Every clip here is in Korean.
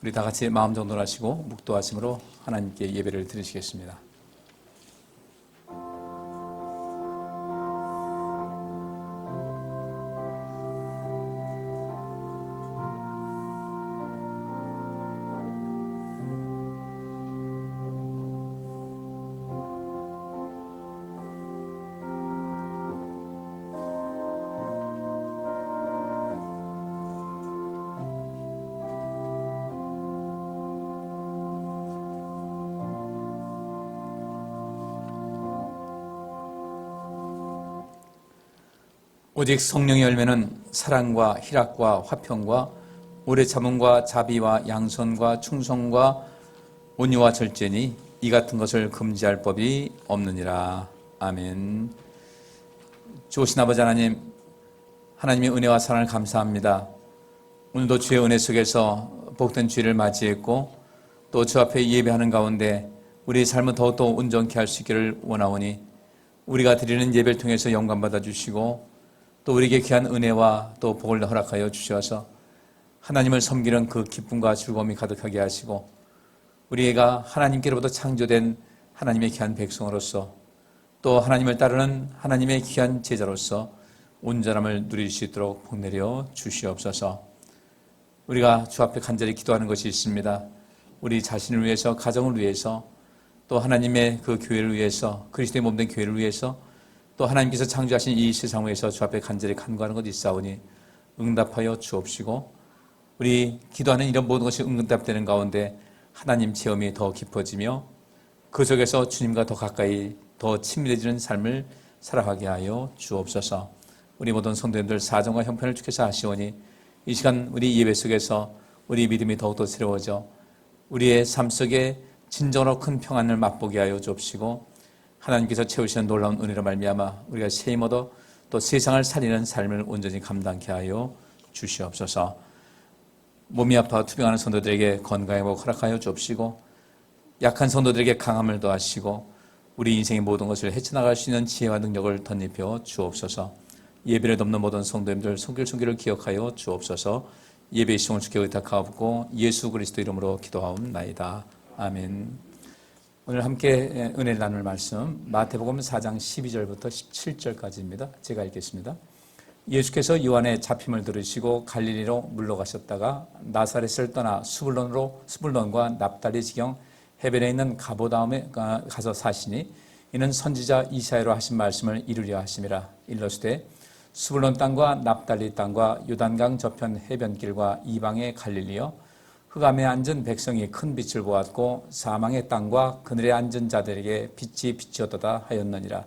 우리 다 같이 마음 정돈하시고 묵도하심으로 하나님께 예배를 드리시겠습니다. 오직 성령의 열매는 사랑과 희락과 화평과 오래 참음과 자비와 양선과 충성과 온유와 절제니 이 같은 것을 금지할 법이 없느니라. 아멘. 좋으신 아버지 하나님, 하나님의 은혜와 사랑을 감사합니다. 오늘도 주의 은혜 속에서 복된 주일을 맞이했고 또 주 앞에 예배하는 가운데 우리의 삶을 더욱더 온전케 할 수 있기를 원하오니 우리가 드리는 예배를 통해서 영광 받아주시고 또 우리에게 귀한 은혜와 또 복을 허락하여 주셔서 하나님을 섬기는 그 기쁨과 즐거움이 가득하게 하시고 우리가 하나님께로부터 창조된 하나님의 귀한 백성으로서 또 하나님을 따르는 하나님의 귀한 제자로서 온전함을 누릴 수 있도록 복내려 주시옵소서. 우리가 주 앞에 간절히 기도하는 것이 있습니다. 우리 자신을 위해서, 가정을 위해서, 또 하나님의 그 교회를 위해서, 그리스도의 몸된 교회를 위해서, 또 하나님께서 창조하신 이 세상을 위해서 주 앞에 간절히 간구하는 것이 있사오니 응답하여 주옵시고 우리 기도하는 이런 모든 것이 응답되는 가운데 하나님 체험이 더 깊어지며 그 속에서 주님과 더 가까이 더 친밀해지는 삶을 살아가게 하여 주옵소서. 우리 모든 성도님들 사정과 형편을 주께서 하시오니 이 시간 우리 예배 속에서 우리 믿음이 더욱더 새로워져 우리의 삶 속에 진정으로 큰 평안을 맛보게 하여 주옵시고 하나님께서 채우시는 놀라운 은혜로 말미암아 우리가 세임 얻어 또 세상을 살리는 삶을 온전히 감당케 하여 주시옵소서. 몸이 아파 투병하는 성도들에게 건강의 복 허락하여 주옵시고 약한 성도들에게 강함을 더하시고 우리 인생의 모든 것을 헤쳐나갈 수 있는 지혜와 능력을 덧입혀 주옵소서. 예배를 돕는 모든 성도님들 손길손길을 기억하여 주옵소서. 예배의 시간을 주께 의탁하옵고 예수 그리스도 이름으로 기도하옵나이다. 아멘. 오늘 함께 은혜를 나눌 말씀 마태복음 4장 12절부터 17절까지입니다. 제가 읽겠습니다. 예수께서 요한의 잡힘을 들으시고 갈릴리로 물러가셨다가 나사렛을 떠나 스불론과 납달리 지경 해변에 있는 가보다움에 가서 사시니 이는 선지자 이사야로 하신 말씀을 이루려 하심이라. 일러스되 스불론 땅과 납달리 땅과 요단강 저편 해변길과 이방의 갈릴리여 흑암에 앉은 백성이 큰 빛을 보았고 사망의 땅과 그늘에 앉은 자들에게 빛이 비치었도다 하였느니라.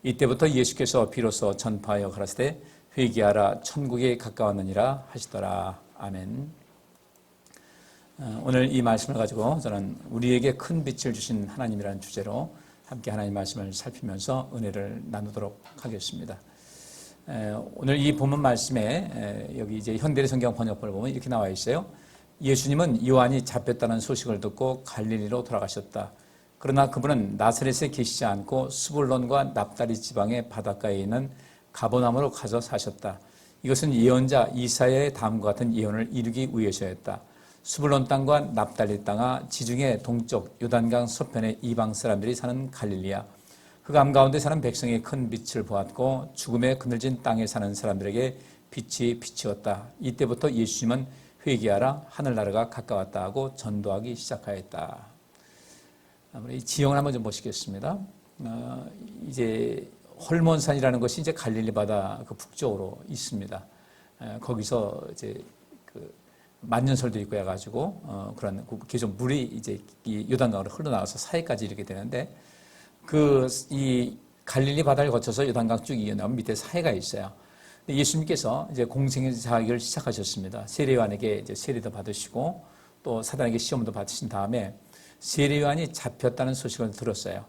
이때부터 예수께서 비로소 전파하여 가라사대 회개하라 천국에 가까웠느니라 하시더라. 아멘. 오늘 이 말씀을 가지고 저는 우리에게 큰 빛을 주신 하나님이라는 주제로 함께 하나님 말씀을 살피면서 은혜를 나누도록 하겠습니다. 오늘 이 본문 말씀에 여기 이제 현대의 성경 번역본을 보면 이렇게 나와 있어요. 예수님은 요한이 잡혔다는 소식을 듣고 갈릴리로 돌아가셨다. 그러나 그분은 나사렛에 계시지 않고 스불론과 납달리 지방의 바닷가에 있는 가버나움으로 가서 사셨다. 이것은 예언자 이사야의 다음과 같은 예언을 이루기 위해서였다. 스불론 땅과 납달리 땅아 지중해 동쪽 요단강 서편의 이방 사람들이 사는 갈릴리야. 흑암 가운데 사는 백성이 큰 빛을 보았고 죽음에 그늘진 땅에 사는 사람들에게 빛이 비치었다. 이때부터 예수님은 회개하라 하늘나라가 가까웠다 하고 전도하기 시작하였다. 이 지형을 한번 좀 보시겠습니다. 이제 홀몬산이라는 것이 이제 갈릴리 바다 그 북쪽으로 있습니다. 거기서 이제 그 만년설도 있고 해가지고 그런 계속 물이 이제 이 요단강으로 흘러나가서 사해까지 이렇게 되는데 이 갈릴리 바다를 거쳐서 요단강 쭉 이어나오면 밑에 사해가 있어요. 예수님께서 이제 공생의 자격을 시작하셨습니다. 세례요한에게 이제 세례도 받으시고 또 사단에게 시험도 받으신 다음에 세례요한이 잡혔다는 소식을 들었어요.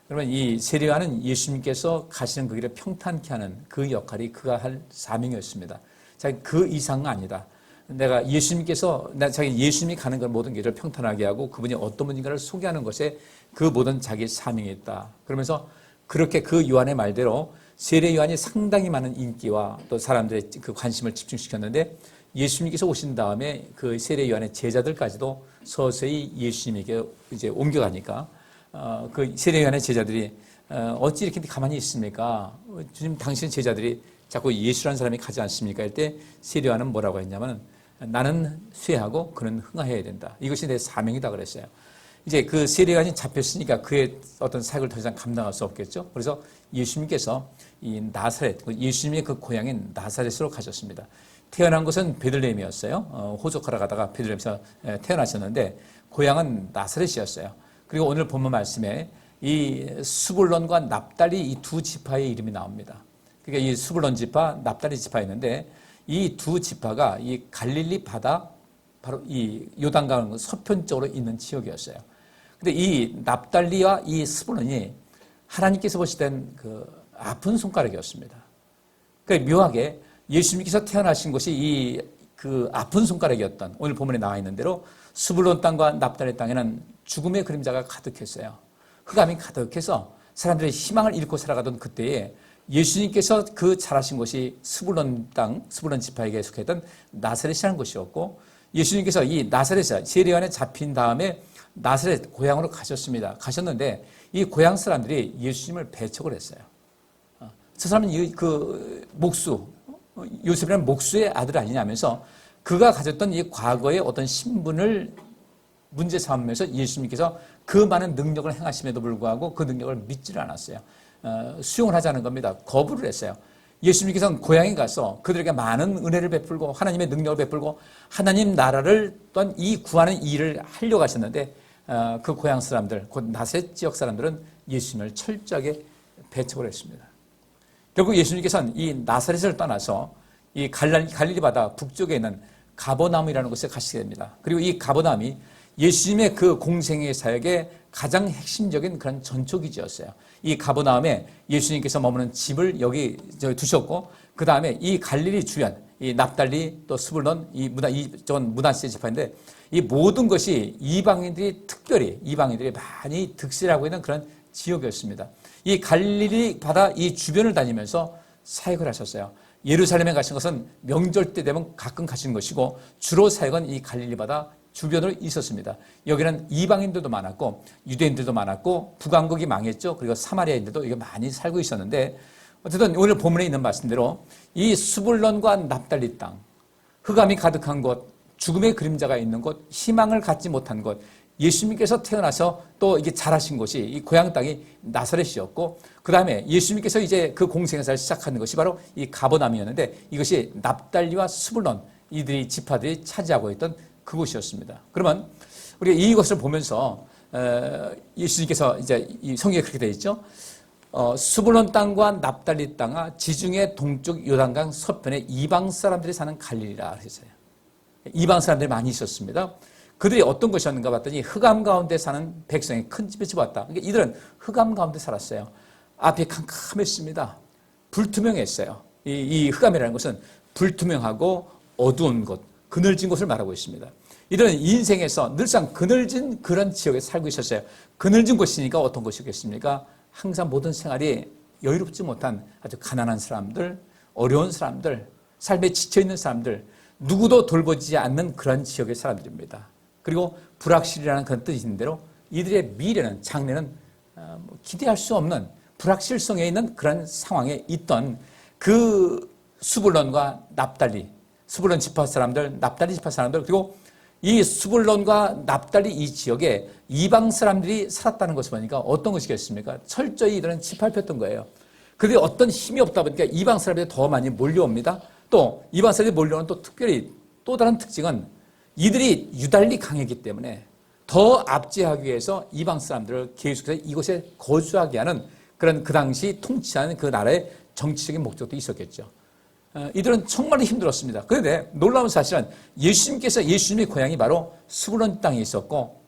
그러면 이 세례요한은 예수님께서 가시는 그 길을 평탄케 하는 그 역할이 그가 할 사명이었습니다. 자기 그 이상은 아니다. 내가 자기 예수님이 가는 걸 모든 길을 평탄하게 하고 그분이 어떤 분인가를 소개하는 것에 그 모든 자기의 사명이 있다. 그러면서 그렇게 그 요한의 말대로 세례 요한이 상당히 많은 인기와 또 사람들의 그 관심을 집중시켰는데 예수님께서 오신 다음에 그 세례 요한의 제자들까지도 서서히 예수님에게 이제 옮겨가니까 그 세례 요한의 제자들이 어찌 이렇게 가만히 있습니까? 주님 당신 제자들이 자꾸 예수라는 사람이 가지 않습니까? 할 때 세례 요한은 뭐라고 했냐면 나는 쇠하고 그는 흥하여야 된다. 이것이 내 사명이다 그랬어요. 이제 그 세례 요한이 잡혔으니까 그의 어떤 사역을 더 이상 감당할 수 없겠죠. 그래서 예수님께서 이 나사렛, 예수님의 그 고향인 나사렛으로 가셨습니다. 태어난 곳은 베들레헴이었어요. 호적하러 가다가 베들레헴에서 태어나셨는데 고향은 나사렛이었어요. 그리고 오늘 본문 말씀에 이 스불론과 납달리 이 두 지파의 이름이 나옵니다. 그러니까 이 스불론 지파, 납달리 지파 있는데 이 두 지파가 이 갈릴리 바다 바로 이 요단강 서편쪽으로 있는 지역이었어요. 근데 이 납달리와 이 스불론이 하나님께서 보실 땐 그 아픈 손가락이었습니다. 그러니까 묘하게 예수님께서 태어나신 곳이 이 그 아픈 손가락이었던 오늘 본문에 나와 있는 대로 스불론 땅과 납달리 땅에는 죽음의 그림자가 가득했어요. 흑암이 가득해서 사람들의 희망을 잃고 살아가던 그때에 예수님께서 그 자라신 곳이 스불론 땅, 스불론 지파에게 속했던 나사렛이라는 곳이었고 예수님께서 이 나사렛에 세례 요한에 잡힌 다음에 나사렛 고향으로 가셨습니다. 가셨는데 이 고향 사람들이 예수님을 배척을 했어요. 저 사람은 그 목수, 요셉이라는 목수의 아들 아니냐면서 그가 가졌던 이 과거의 어떤 신분을 문제 삼으면서 예수님께서 그 많은 능력을 행하심에도 불구하고 그 능력을 믿지를 않았어요. 수용을 하지 않은 겁니다. 거부를 했어요. 예수님께서는 고향에 가서 그들에게 많은 은혜를 베풀고 하나님의 능력을 베풀고 하나님 나라를 또한 이 구하는 일을 하려고 하셨는데 그 고향 사람들, 곧 나셋 지역 사람들은 예수님을 철저하게 배척을 했습니다. 결국 예수님께서는 이 나사렛을 떠나서 이 갈릴리 바다 북쪽에 있는 가버나움이라는 곳에 가시게 됩니다. 그리고 이 가버나움이 예수님의 그 공생의 사역의 가장 핵심적인 그런 전초기지였어요. 이 가버나움에 예수님께서 머무는 집을 여기 두셨고, 그 다음에 이 갈릴리 주변, 이 납달리 또 스불론, 이쪽은 므낫세 지파인데 이 모든 것이 이방인들이 많이 득실하고 있는 그런 지역이었습니다. 이 갈릴리 바다 이 주변을 다니면서 사역을 하셨어요. 예루살렘에 가신 것은 명절 때 되면 가끔 가시는 것이고 주로 사역은 이 갈릴리 바다 주변으로 있었습니다. 여기는 이방인들도 많았고 유대인들도 많았고 북왕국이 망했죠. 그리고 사마리아인들도 이게 많이 살고 있었는데 어쨌든 오늘 본문에 있는 말씀대로 이 스불론과 납달리 땅, 흑암이 가득한 곳, 죽음의 그림자가 있는 곳, 희망을 갖지 못한 곳, 예수님께서 태어나서 또 이게 자라신 곳이 이 고향 땅이 나사렛이었고 그 다음에 예수님께서 이제 그 공생애사를 시작하는 것이 바로 이 가버나움이었는데 이것이 납달리와 스불론 이들이 지파들이 차지하고 있던 그곳이었습니다. 그러면 우리가 이것을 보면서 예수님께서 이제 이 성경에 그렇게 되어 있죠. 스불론 땅과 납달리 땅아 지중해 동쪽 요단강 서편에 이방 사람들이 사는 갈릴리라 했어요. 이방 사람들이 많이 있었습니다. 그들이 어떤 것이었는가 봤더니 흑암 가운데 사는 백성의 큰 집에 집었다. 그러니까 이들은 흑암 가운데 살았어요. 앞이 캄캄했습니다. 불투명했어요. 이 흑암이라는 것은 불투명하고 어두운 곳, 그늘진 곳을 말하고 있습니다. 이들은 인생에서 늘상 그늘진 그런 지역에 살고 있었어요. 그늘진 곳이니까 어떤 곳이겠습니까? 항상 모든 생활이 여유롭지 못한 아주 가난한 사람들, 어려운 사람들, 삶에 지쳐있는 사람들, 누구도 돌보지 않는 그런 지역의 사람들입니다. 그리고 불확실이라는 그런 뜻이 있는 대로 이들의 미래는, 장래는 기대할 수 없는 불확실성에 있는 그런 상황에 있던 그 스불론과 납달리, 스불론 지파 사람들, 납달리 지파 사람들, 그리고 이 스불론과 납달리 이 지역에 이방 사람들이 살았다는 것을 보니까 어떤 것이겠습니까? 철저히 이들은 짓밟혔던 거예요. 그들이 어떤 힘이 없다 보니까 이방 사람들이 더 많이 몰려옵니다. 또 이방 사람들이 몰려오는 또 특별히 또 다른 특징은 이들이 유달리 강했기 때문에 더 압제하기 위해서 이방 사람들을 계속해서 이곳에 거주하게 하는 그런 그 당시 통치하는 그 나라의 정치적인 목적도 있었겠죠. 이들은 정말 힘들었습니다. 그런데 놀라운 사실은 예수님의 고향이 바로 스불론 땅에 있었고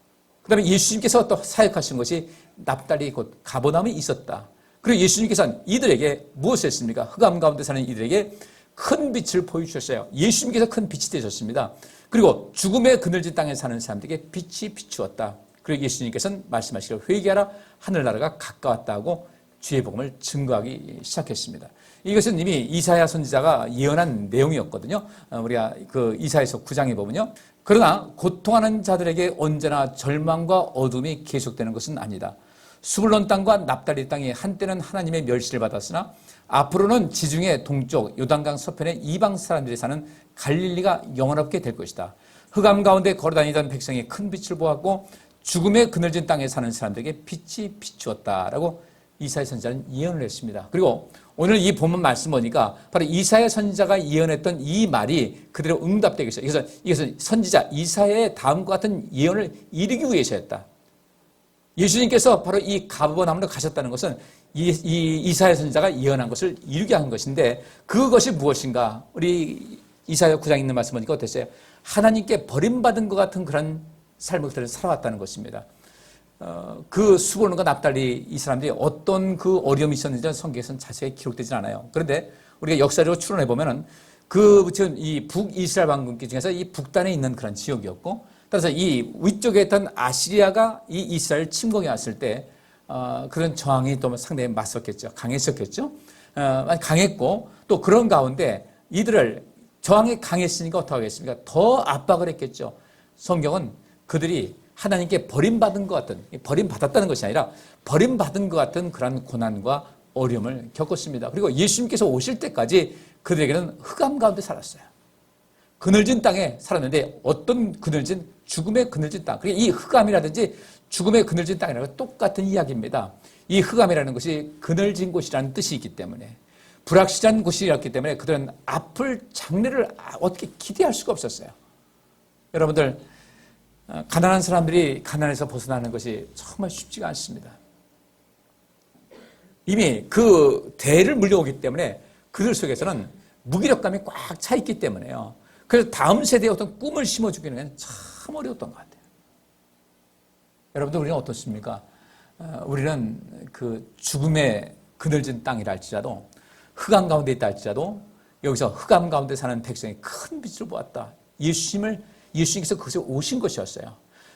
그 다음에 예수님께서 또 사역하신 것이 납달리 곧 가버나움에 있었다. 그리고 예수님께서는 이들에게 무엇을 했습니까? 흑암 가운데 사는 이들에게 큰 빛을 보여주셨어요. 예수님께서 큰 빛이 되셨습니다. 그리고 죽음의 그늘진 땅에 사는 사람들에게 빛이 비추었다. 그리고 예수님께서는 말씀하시기를 회개하라 하늘나라가 가까웠다고 주의 복음을 증거하기 시작했습니다. 이것은 이미 이사야 선지자가 예언한 내용이었거든요. 우리가 그 이사야서 9장에 보면요. 그러나 고통하는 자들에게 언제나 절망과 어둠이 계속되는 것은 아니다. 수불론 땅과 납달리 땅이 한때는 하나님의 멸시를 받았으나 앞으로는 지중해 동쪽 요단강 서편의 이방 사람들이 사는 갈릴리가 영원롭게 될 것이다. 흑암 가운데 걸어다니던 백성이 큰 빛을 보았고 죽음의 그늘진 땅에 사는 사람들에게 빛이 비추었다라고 이사야 선지자는 예언을 했습니다. 그리고 오늘 이 본문 말씀 보니까 바로 이사야 선지자가 예언했던 이 말이 그대로 응답되고 있어요. 그래서 이것은 선지자 이사야의 다음과 같은 예언을 이루기 위해서였다. 예수님께서 바로 이 가버나움으로 가셨다는 것은 이사야 선지자가 예언한 것을 이루게 한 것인데 그것이 무엇인가? 우리 이사야 9장에 있는 말씀 보니까 어땠어요? 하나님께 버림받은 것 같은 그런 삶을 살아왔다는 것입니다. 그 수고론과 납달리 이 사람들이 어떤 그 어려움이 있었는지는 성경에서는 자세히 기록되진 않아요. 그런데 우리가 역사적으로 추론해 보면은 지금 이 북이스라엘 왕국기 중에서 이 북단에 있는 그런 지역이었고, 따라서 이 위쪽에 있던 아시리아가 이 이스라엘 침공해 왔을 때 그런 저항이 또 상당히 맞섰겠죠. 강했었겠죠. 강했고 또 그런 가운데 이들을 저항이 강했으니까 어떻게 하겠습니까? 더 압박을 했겠죠. 성경은 그들이 하나님께 버림받은 것 같은, 버림받았다는 것이 아니라 버림받은 것 같은 그런 고난과 어려움을 겪었습니다. 그리고 예수님께서 오실 때까지 그들에게는 흑암 가운데 살았어요. 그늘진 땅에 살았는데 어떤 그늘진? 죽음의 그늘진 땅. 그러니까 이 흑암이라든지 죽음의 그늘진 땅이라는 똑같은 이야기입니다. 이 흑암이라는 것이 그늘진 곳이라는 뜻이 있기 때문에 불확실한 곳이었기 때문에 그들은 아플 장래를 어떻게 기대할 수가 없었어요. 여러분들 가난한 사람들이 가난에서 벗어나는 것이 정말 쉽지가 않습니다. 이미 그 대를 물려오기 때문에 그들 속에서는 무기력감이 꽉 차 있기 때문에요. 그래서 다음 세대에 어떤 꿈을 심어주기는 참 어려웠던 것 같아요. 여러분들 우리는 어떻습니까? 우리는 그 죽음의 그늘진 땅이라 할지라도 흑암 가운데 있다 할지라도 여기서 흑암 가운데 사는 백성이 큰 빛을 보았다. 예수님께서 거기서 오신 것이었어요.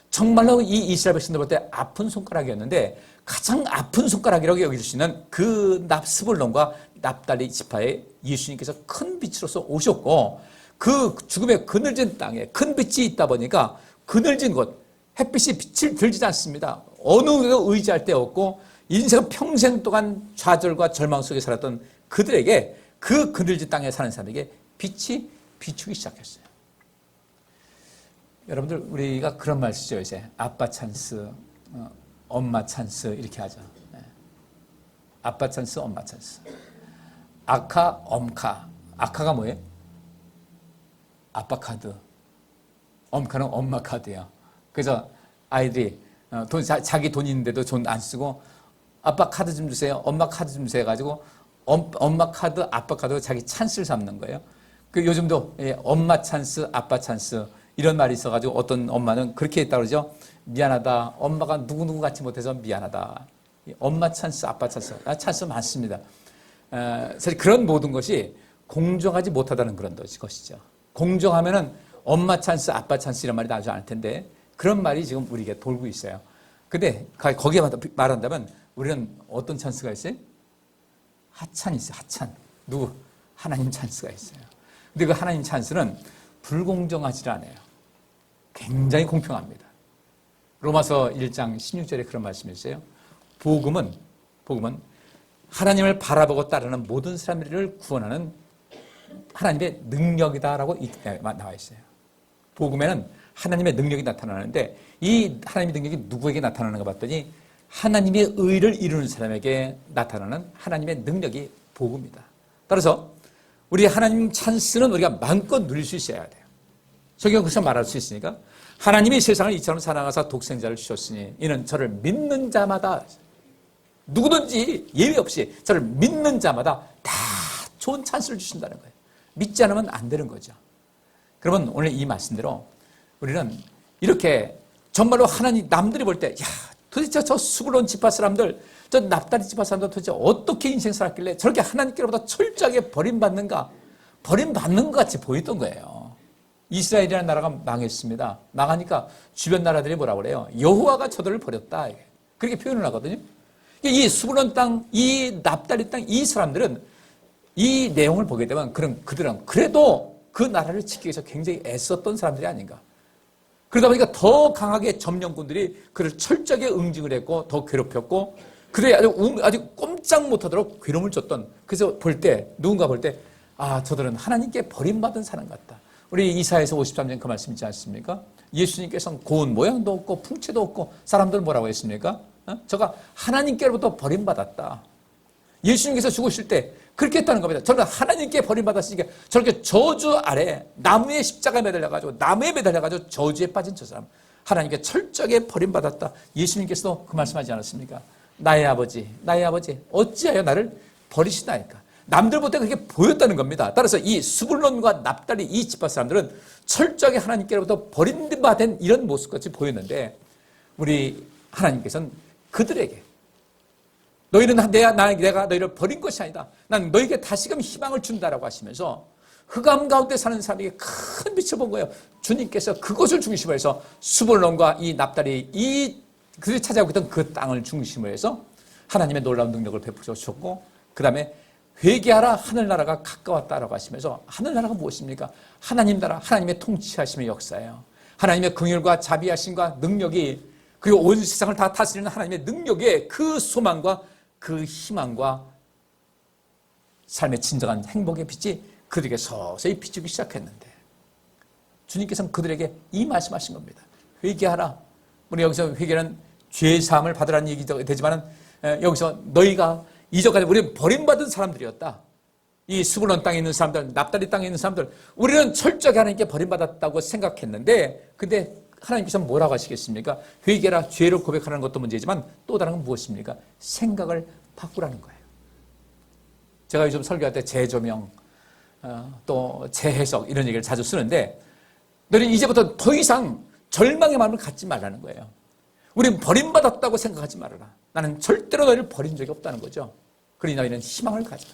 정말로 이 이스라엘 백성들 볼 때 아픈 손가락이었는데 가장 아픈 손가락이라고 여길 수 있는 그 스불론과 납달리 지파에 예수님께서 큰 빛으로서 오셨고 그 죽음의 그늘진 땅에 큰 빛이 있다 보니까 그늘진 곳 햇빛이 빛을 들지 않습니다. 어느 누구도 의지할 데 없고 인생 평생 동안 좌절과 절망 속에 살았던 그들에게 그 그늘진 땅에 사는 사람에게 빛이 비추기 시작했어요. 여러분들 우리가 그런 말 쓰죠. 이제 아빠 찬스, 엄마 찬스 이렇게 하죠. 아빠 찬스, 엄마 찬스. 아카, 엄카. 아카가 뭐예요? 아빠 카드. 엄카는 엄마 카드예요. 그래서 아이들이 자기 돈 있는데도 돈 안 쓰고 아빠 카드 좀 주세요. 엄마 카드 좀 주세요. 가지고 엄마 카드, 아빠 카드 자기 찬스를 삼는 거예요. 그 요즘도 엄마 찬스, 아빠 찬스 이런 말이 있어가지고 어떤 엄마는 그렇게 했다고 그러죠. 미안하다. 엄마가 누구누구 같이 못해서 미안하다. 엄마 찬스, 아빠 찬스. 찬스 많습니다. 사실 그런 모든 것이 공정하지 못하다는 그런 것이죠. 공정하면은 엄마 찬스, 아빠 찬스 이런 말이 나오지 않을 텐데 그런 말이 지금 우리에게 돌고 있어요. 근데 거기에 말한다면 우리는 어떤 찬스가 있어요? 하찬이 있어요. 하찬. 누구? 하나님 찬스가 있어요. 근데 그 하나님 찬스는 불공정하지 않아요. 굉장히 공평합니다. 로마서 1장 16절에 그런 말씀이 있어요. 복음은 하나님을 바라보고 따르는 모든 사람들을 구원하는 하나님의 능력이다라고 나와 있어요. 복음에는 하나님의 능력이 나타나는데 이 하나님의 능력이 누구에게 나타나는가 봤더니 하나님의 의를 이루는 사람에게 나타나는 하나님의 능력이 복음이다. 따라서 우리 하나님 찬스는 우리가 마음껏 누릴 수 있어야 돼요. 성경 그렇게 말할 수 있으니까 하나님이 세상을 이처럼 사랑하사 독생자를 주셨으니 이는 저를 믿는 자마다 누구든지 예외 없이 저를 믿는 자마다 다 좋은 찬스를 주신다는 거예요. 믿지 않으면 안 되는 거죠. 그러면 오늘 이 말씀대로 우리는 이렇게 정말로 하나님 남들이 볼 때 도대체 저 수불론 지파 사람들 저 납달리 지파 사람들 도대체 어떻게 인생 살았길래 저렇게 하나님께로부터 철저하게 버림받는가 버림받는 것 같이 보였던 거예요. 이스라엘이라는 나라가 망했습니다. 망하니까 주변 나라들이 뭐라고 그래요? 여호와가 저들을 버렸다. 그렇게 표현을 하거든요. 이 수브론 땅, 이 납달리 땅, 이 사람들은 이 내용을 보게 되면 그들은 그래도 그 나라를 지키기 위해서 굉장히 애썼던 사람들이 아닌가. 그러다 보니까 더 강하게 점령군들이 그를 철저하게 응징을 했고 더 괴롭혔고 그들이 아주 꼼짝 못하도록 괴로움을 줬던. 그래서 누군가 볼 때 저들은 하나님께 버림받은 사람 같다. 우리 이사야서 53장 그 말씀 있지 않습니까? 예수님께서는 고운 모양도 없고 풍채도 없고 사람들 뭐라고 했습니까? 저가 하나님께로부터 버림받았다. 예수님께서 죽으실 때 그렇게 했다는 겁니다. 저는 하나님께 버림받았으니까 저렇게 저주 아래 나무에 십자가에 매달려가지고 나무에 매달려가지고 저주에 빠진 저 사람 하나님께 철저하게 버림받았다. 예수님께서도 그 말씀하지 않았습니까? 나의 아버지 어찌하여 나를 버리시나이까. 남들 볼 때 그렇게 보였다는 겁니다. 따라서 이 스불론과 납달리 이 지파 사람들은 철저하게 하나님께로부터 버림받은 이런 모습같이 보였는데 우리 하나님께서는 그들에게 너희는 내가 너희를 버린 것이 아니다. 난 너희에게 다시금 희망을 준다라고 하시면서 흑암 가운데 사는 사람에게 큰 빛을 본 거예요. 주님께서 그것을 중심으로 해서 스불론과 이 납달리 그들이 찾아오고 있던 그 땅을 중심으로 해서 하나님의 놀라운 능력을 베풀어 주셨고 그 다음에 회개하라 하늘나라가 가까웠다라고 하시면서 하늘나라가 무엇입니까? 하나님 나라, 하나님의 통치하심의 역사예요. 하나님의 긍휼과 자비하심과 능력이 그리고 온 세상을 다 다스리는 하나님의 능력에 그 소망과 그 희망과 삶의 진정한 행복의 빛이 그들에게 서서히 비추기 시작했는데 주님께서는 그들에게 이 말씀하신 겁니다. 회개하라. 우리 여기서 회개는 죄의 사함을 받으라는 얘기도 되지만 여기서 너희가 이전까지 우리는 버림받은 사람들이었다. 이 스불론 땅에 있는 사람들, 납달리 땅에 있는 사람들, 우리는 철저하게 하나님께 버림받았다고 생각했는데 근데 하나님께서는 뭐라고 하시겠습니까? 회개라 죄를 고백하는 것도 문제지만 또 다른 건 무엇입니까? 생각을 바꾸라는 거예요. 제가 요즘 설교할 때 재조명, 또 재해석 이런 얘기를 자주 쓰는데 너희는 이제부터 더 이상 절망의 마음을 갖지 말라는 거예요. 우린 버림받았다고 생각하지 말아라. 나는 절대로 너희를 버린 적이 없다는 거죠. 그러니 너희는 희망을 가져라.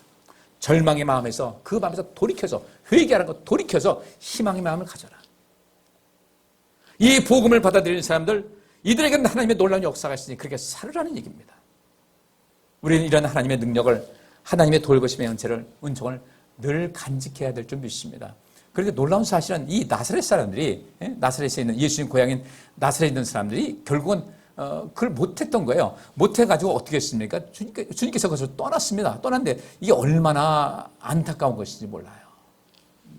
절망의 마음에서 그 마음에서 돌이켜서 회개하는 것 돌이켜서 희망의 마음을 가져라. 이 복음을 받아들이는 사람들 이들에게는 하나님의 놀라운 역사가 있으니 그렇게 살으라는 얘기입니다. 우리는 이런 하나님의 능력을 하나님의 돌보심의 은총을 늘 간직해야 될 줄 믿습니다. 그런데 놀라운 사실은 이 나사렛 사람들이 나사렛에 있는 예수님 고향인 나사렛에 있는 사람들이 결국은 그걸 못했던 거예요. 못해가지고 어떻게 했습니까? 주님께서 그것을 떠났습니다. 떠났는데 이게 얼마나 안타까운 것인지 몰라요.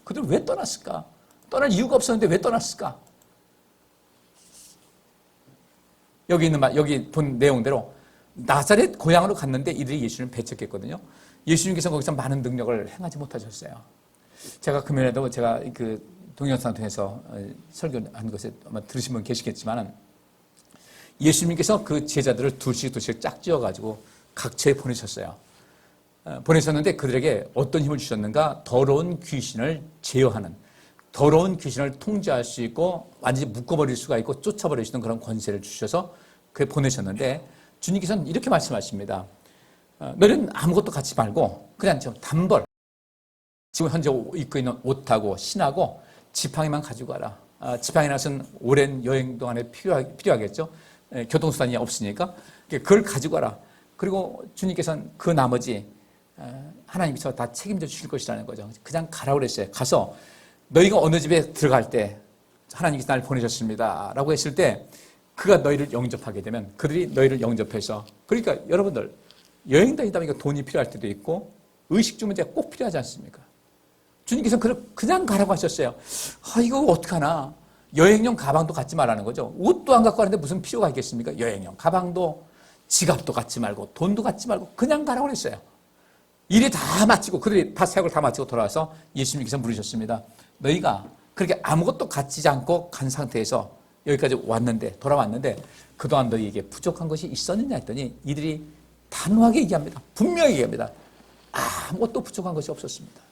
그들 왜 떠났을까? 떠날 이유가 없었는데 왜 떠났을까? 여기 본 내용대로 나사렛 고향으로 갔는데 이들이 예수님을 배척했거든요. 예수님께서 거기서 많은 능력을 행하지 못하셨어요. 제가 금요일에도 제가 그 동영상 통해서 설교한 것에 아마 들으신 분 계시겠지만 예수님께서 그 제자들을 둘씩 짝 지어가지고 각처에 보내셨어요. 보내셨는데 그들에게 어떤 힘을 주셨는가? 더러운 귀신을 제어하는, 더러운 귀신을 통제할 수 있고 완전히 묶어버릴 수가 있고 쫓아버릴 수 있는 그런 권세를 주셔서 그에 보내셨는데 주님께서는 이렇게 말씀하십니다. 너희는 아무것도 갖지 말고 그냥 단벌 지금 현재 입고 있는 옷하고 신하고 지팡이만 가지고 가라. 지팡이라는 것은 오랜 여행 동안에 필요하겠죠. 교통수단이 없으니까 그걸 가지고 가라. 그리고 주님께서는 그 나머지 하나님께서 다 책임져 주실 것이라는 거죠. 그냥 가라고 그랬어요. 가서 너희가 어느 집에 들어갈 때 하나님께서 나를 보내셨습니다 라고 했을 때 그가 너희를 영접하게 되면 그들이 너희를 영접해서 그러니까 여러분들 여행 다니다 보니까 돈이 필요할 때도 있고 의식주 문제가 꼭 필요하지 않습니까? 주님께서는 그냥 가라고 하셨어요. 이거 어떡하나. 여행용 가방도 갖지 말라는 거죠. 옷도 안 갖고 가는데 무슨 필요가 있겠습니까? 여행용 가방도 지갑도 갖지 말고 돈도 갖지 말고 그냥 가라고 그랬어요. 일이 다 마치고 그들이 사역을 다 마치고 돌아와서 예수님께서 물으셨습니다. 너희가 그렇게 아무것도 갖지 않고 간 상태에서 여기까지 돌아왔는데 그동안 너희에게 부족한 것이 있었느냐 했더니 이들이 단호하게 얘기합니다. 분명히 얘기합니다. 아무것도 부족한 것이 없었습니다.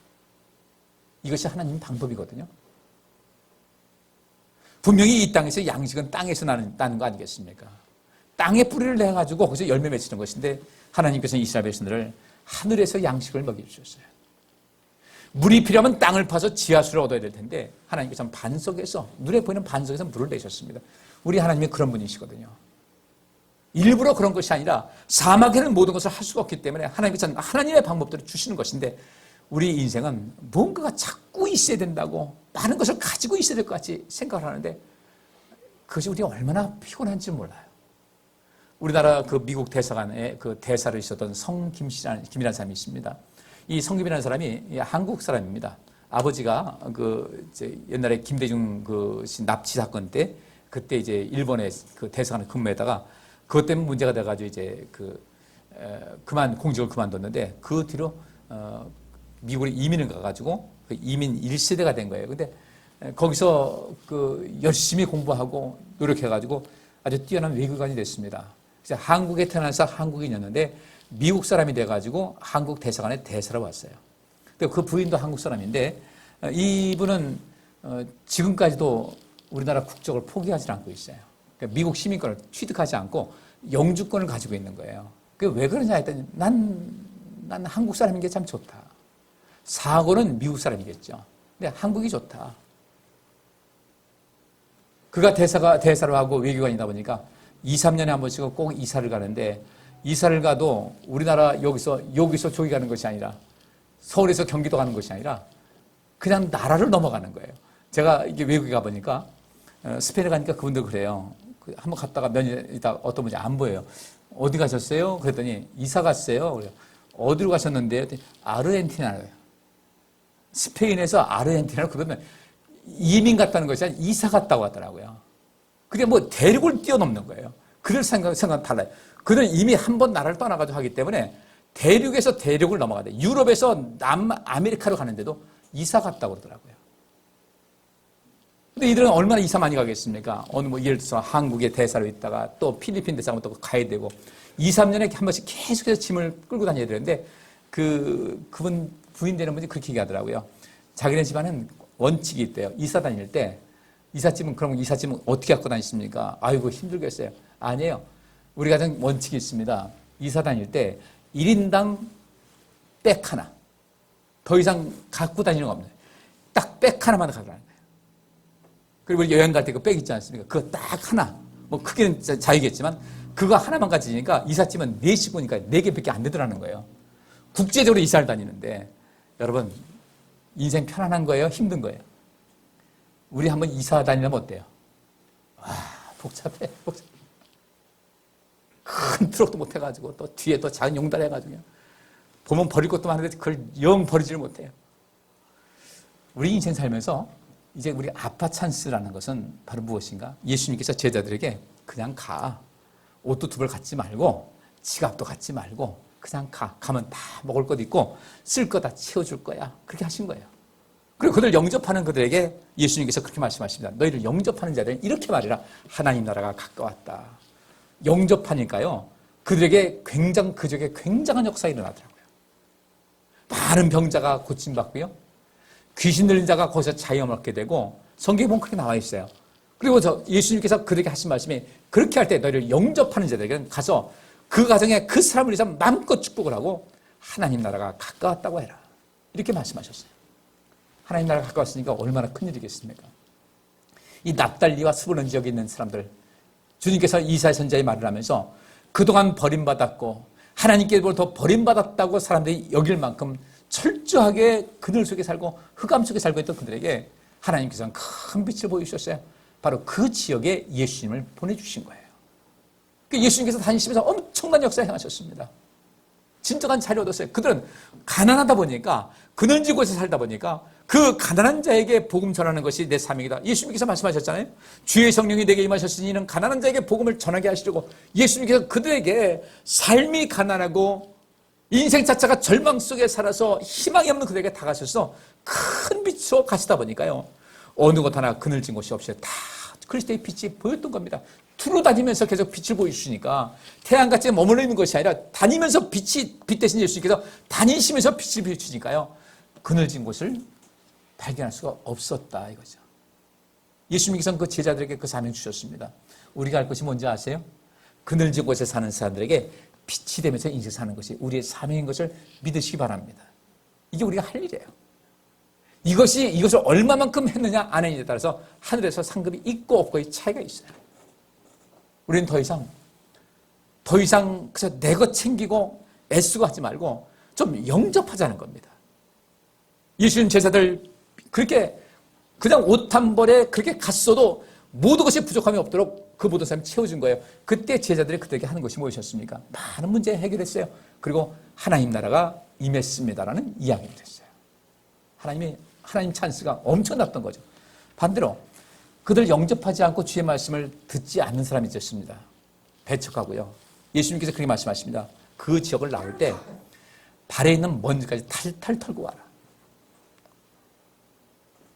이것이 하나님 방법이거든요. 분명히 이 땅에서 양식은 땅에서 나는 거 아니겠습니까? 땅에 뿌리를 내가지고 거기서 열매 맺히는 것인데 하나님께서는 이스라엘 백성들을 하늘에서 양식을 먹여주셨어요. 물이 필요하면 땅을 파서 지하수를 얻어야 될 텐데 하나님께서는 반석에서 눈에 보이는 반석에서 물을 내셨습니다. 우리 하나님이 그런 분이시거든요. 일부러 그런 것이 아니라 사막에는 모든 것을 할 수가 없기 때문에 하나님께서는 하나님의 방법대로 주시는 것인데 우리 인생은 뭔가가 자꾸 있어야 된다고 많은 것을 가지고 있어야 될 것 같이 생각을 하는데 그것이 우리가 얼마나 피곤한지 몰라요. 우리나라 그 미국 대사관에 그 대사를 있었던 김이라는 사람이 있습니다. 이 성김이라는 사람이 한국 사람입니다. 아버지가 그 이제 옛날에 김대중 그 납치 사건 때 그때 이제 일본의 그 대사관에 근무했다가 그것 때문에 문제가 돼가지고 이제 공직을 그만뒀는데 그 뒤로 미국에 이민을 가가지고 이민 1세대가 된 거예요. 근데 거기서 그 열심히 공부하고 노력해가지고 아주 뛰어난 외교관이 됐습니다. 그래서 한국에 태어나서 한국인이었는데 미국 사람이 돼가지고 한국 대사관에 대사로 왔어요. 근데 그 부인도 한국 사람인데 이분은 지금까지도 우리나라 국적을 포기하지 않고 있어요. 그러니까 미국 시민권을 취득하지 않고 영주권을 가지고 있는 거예요. 그게 왜 그러냐 했더니 난 한국 사람인 게 참 좋다. 사고는 미국 사람이겠죠. 근데 한국이 좋다. 그가 대사로 하고 외교관이다 보니까 2, 3년에 한 번씩 꼭 이사를 가는데 이사를 가도 우리나라 여기서 저기 가는 것이 아니라 서울에서 경기도 가는 것이 아니라 그냥 나라를 넘어가는 거예요. 제가 이게 외국에 가보니까 스페인에 가니까 그분들 그래요. 한번 갔다가 몇 년 있다 어떤 분이 안 보여요. 어디 가셨어요? 그랬더니 이사 갔어요. 그래요. 어디로 가셨는데요? 아르헨티나로요. 스페인에서 아르헨티나로 그러면 이민 갔다는 것이 아니라 이사 갔다고 하더라고요. 그게 뭐 대륙을 뛰어넘는 거예요. 그들 생각은 달라요. 그들은 이미 한 번 나라를 떠나가지고 하기 때문에 대륙에서 대륙을 넘어가야 돼. 유럽에서 남아메리카로 가는데도 이사 갔다고 그러더라고요. 근데 이들은 얼마나 이사 많이 가겠습니까? 어느 뭐 예를 들어서 한국에 대사로 있다가 또 필리핀 대사로 또 가야 되고 2, 3년에 한 번씩 계속해서 짐을 끌고 다녀야 되는데 그분 부인 되는 분이 그렇게 얘기하더라고요. 자기네 집안은 원칙이 있대요. 이사 다닐 때 그럼 이삿짐은 어떻게 갖고 다니십니까? 아이고 힘들겠어요. 아니에요. 우리 가정 원칙이 있습니다. 이사 다닐 때 1인당 백 하나. 더 이상 갖고 다니는 거 없네요. 딱 백 하나만 가져가는 거예요. 그리고 여행 갈 때 그 백 있지 않습니까? 그거 딱 하나. 뭐 크게는 자유겠지만 그거 하나만 가지니까 이삿짐은 4식구니까 4개밖에 안 되더라는 거예요. 국제적으로 이사를 다니는데 여러분 인생 편안한 거예요? 힘든 거예요? 우리 한번 이사 다니면 어때요? 복잡해. 큰 트럭도 못 해가지고 또 뒤에 또 작은 용달 해가지고 보면 버릴 것도 많은데 그걸 영 버리지를 못해요. 우리 인생 살면서 이제 우리 아빠 찬스라는 것은 바로 무엇인가? 예수님께서 제자들에게 그냥 가. 옷도 두 벌 갖지 말고 지갑도 갖지 말고 그냥 가. 가면 다 먹을 것 있고 쓸 거 다 채워줄 거야. 그렇게 하신 거예요. 그리고 그들 영접하는 그들에게 예수님께서 그렇게 말씀하십니다. 너희를 영접하는 자들은 이렇게 말해라. 하나님 나라가 가까웠다. 영접하니까요. 그들에게 그적에 굉장한 역사가 일어나더라고요. 많은 병자가 고침받고요. 귀신 들린 자가 거기서 자유함을 얻게 되고 성경에 보면 그렇게 나와 있어요. 그리고 예수님께서 그들에게 하신 말씀이 그렇게 할 때 너희를 영접하는 자들에게는 가서 그 가정에 그 사람을 위해서 마음껏 축복을 하고 하나님 나라가 가까웠다고 해라. 이렇게 말씀하셨어요. 하나님 나라가 가까웠으니까 얼마나 큰일이겠습니까? 이 납달리와 스불론 지역에 있는 사람들 주님께서 이사야 선지자의 말을 하면서 그동안 버림받았고 하나님께로부터 버림받았다고 사람들이 여길 만큼 철저하게 그늘 속에 살고 흑암 속에 살고 있던 그들에게 하나님께서는 큰 빛을 보여주셨어요. 바로 그 지역에 예수님을 보내주신 거예요. 예수님께서 다니시면서 엄청난 역사를 행하셨습니다. 진정한 자리를 얻었어요. 그들은 가난하다 보니까 그늘진 곳에 살다 보니까 그 가난한 자에게 복음 전하는 것이 내 사명이다. 예수님께서 말씀하셨잖아요. 주의 성령이 내게 임하셨으니 이는 가난한 자에게 복음을 전하게 하시려고 그래서 그들에게 삶이 가난하고 인생 자체가 절망 속에 살아서 희망이 없는 그들에게 다가서서 큰 빛으로 가시다 보니까요. 어느 곳 하나 그늘진 곳이 없이 다 그리스도의 빛이 보였던 겁니다. 두루 다니면서 계속 빛을 보여주시니까 태양같이 머물러 있는 것이 아니라 다니면서 빛 대신 예수님께서 다니시면서 빛을 비추니까요. 그늘진 곳을 발견할 수가 없었다 이거죠. 예수님께서는 그 제자들에게 그 사명 주셨습니다. 우리가 할 것이 뭔지 아세요? 그늘진 곳에 사는 사람들에게 빛이 되면서 인생 사는 것이 우리의 사명인 것을 믿으시기 바랍니다. 이게 우리가 할 일이에요. 이것을 얼마만큼 했느냐 안 했느냐에 따라서 하늘에서 상급이 있고 없고의 차이가 있어요. 우리는 더 이상 더 이상 그래서 내 것 챙기고 애쓰고 하지 말고 좀 영접하자는 겁니다. 예수님 제자들 그렇게 그냥 옷 한 벌에 그렇게 갔어도 모든 것이 부족함이 없도록 그 모든 사람이 채워준 거예요. 그때 제자들이 그들에게 하는 것이 무엇이었습니까? 많은 문제 해결했어요. 그리고 하나님 나라가 임했습니다라는 이야기를 했어요. 하나님 찬스가 엄청났던 거죠. 반대로 그들 영접하지 않고 주의 말씀을 듣지 않는 사람이 있었습니다. 배척하고요. 예수님께서 그렇게 말씀하십니다. 그 지역을 나올 때 발에 있는 먼지까지 탈탈 털고 와라.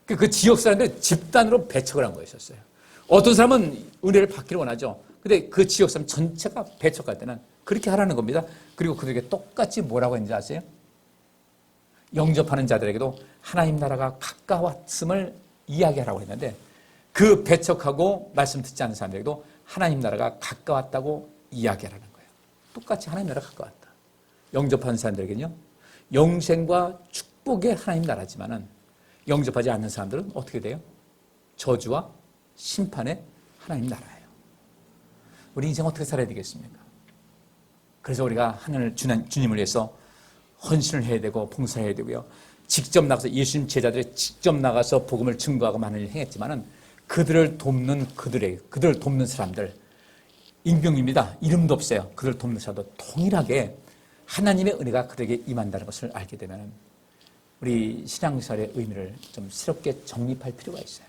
그 지역 사람들이 집단으로 배척을 한 거였어요. 어떤 사람은 은혜를 받기를 원하죠. 근데 그 지역 사람 전체가 배척할 때는 그렇게 하라는 겁니다. 그리고 그들에게 똑같이 뭐라고 했는지 아세요? 영접하는 자들에게도 하나님 나라가 가까웠음을 이야기하라고 했는데 그 배척하고 말씀 듣지 않는 사람들에게도 하나님 나라가 가까웠다고 이야기하라는 거예요. 똑같이 하나님 나라가 가까웠다. 영접하는 사람들에게는요, 영생과 축복의 하나님 나라지만은 영접하지 않는 사람들은 어떻게 돼요? 저주와 심판의 하나님 나라예요. 우리 인생 어떻게 살아야 되겠습니까? 그래서 우리가 하늘 주님을 위해서 헌신을 해야 되고 봉사해야 되고요. 직접 나가서 예수님 제자들이 직접 나가서 복음을 증거하고 많은 일을 행했지만은 그들을 돕는 사람들, 임병입니다. 이름도 없어요. 그들을 돕는 사람도 동일하게 하나님의 은혜가 그들에게 임한다는 것을 알게 되면 우리 신앙생활의 의미를 좀 새롭게 정립할 필요가 있어요.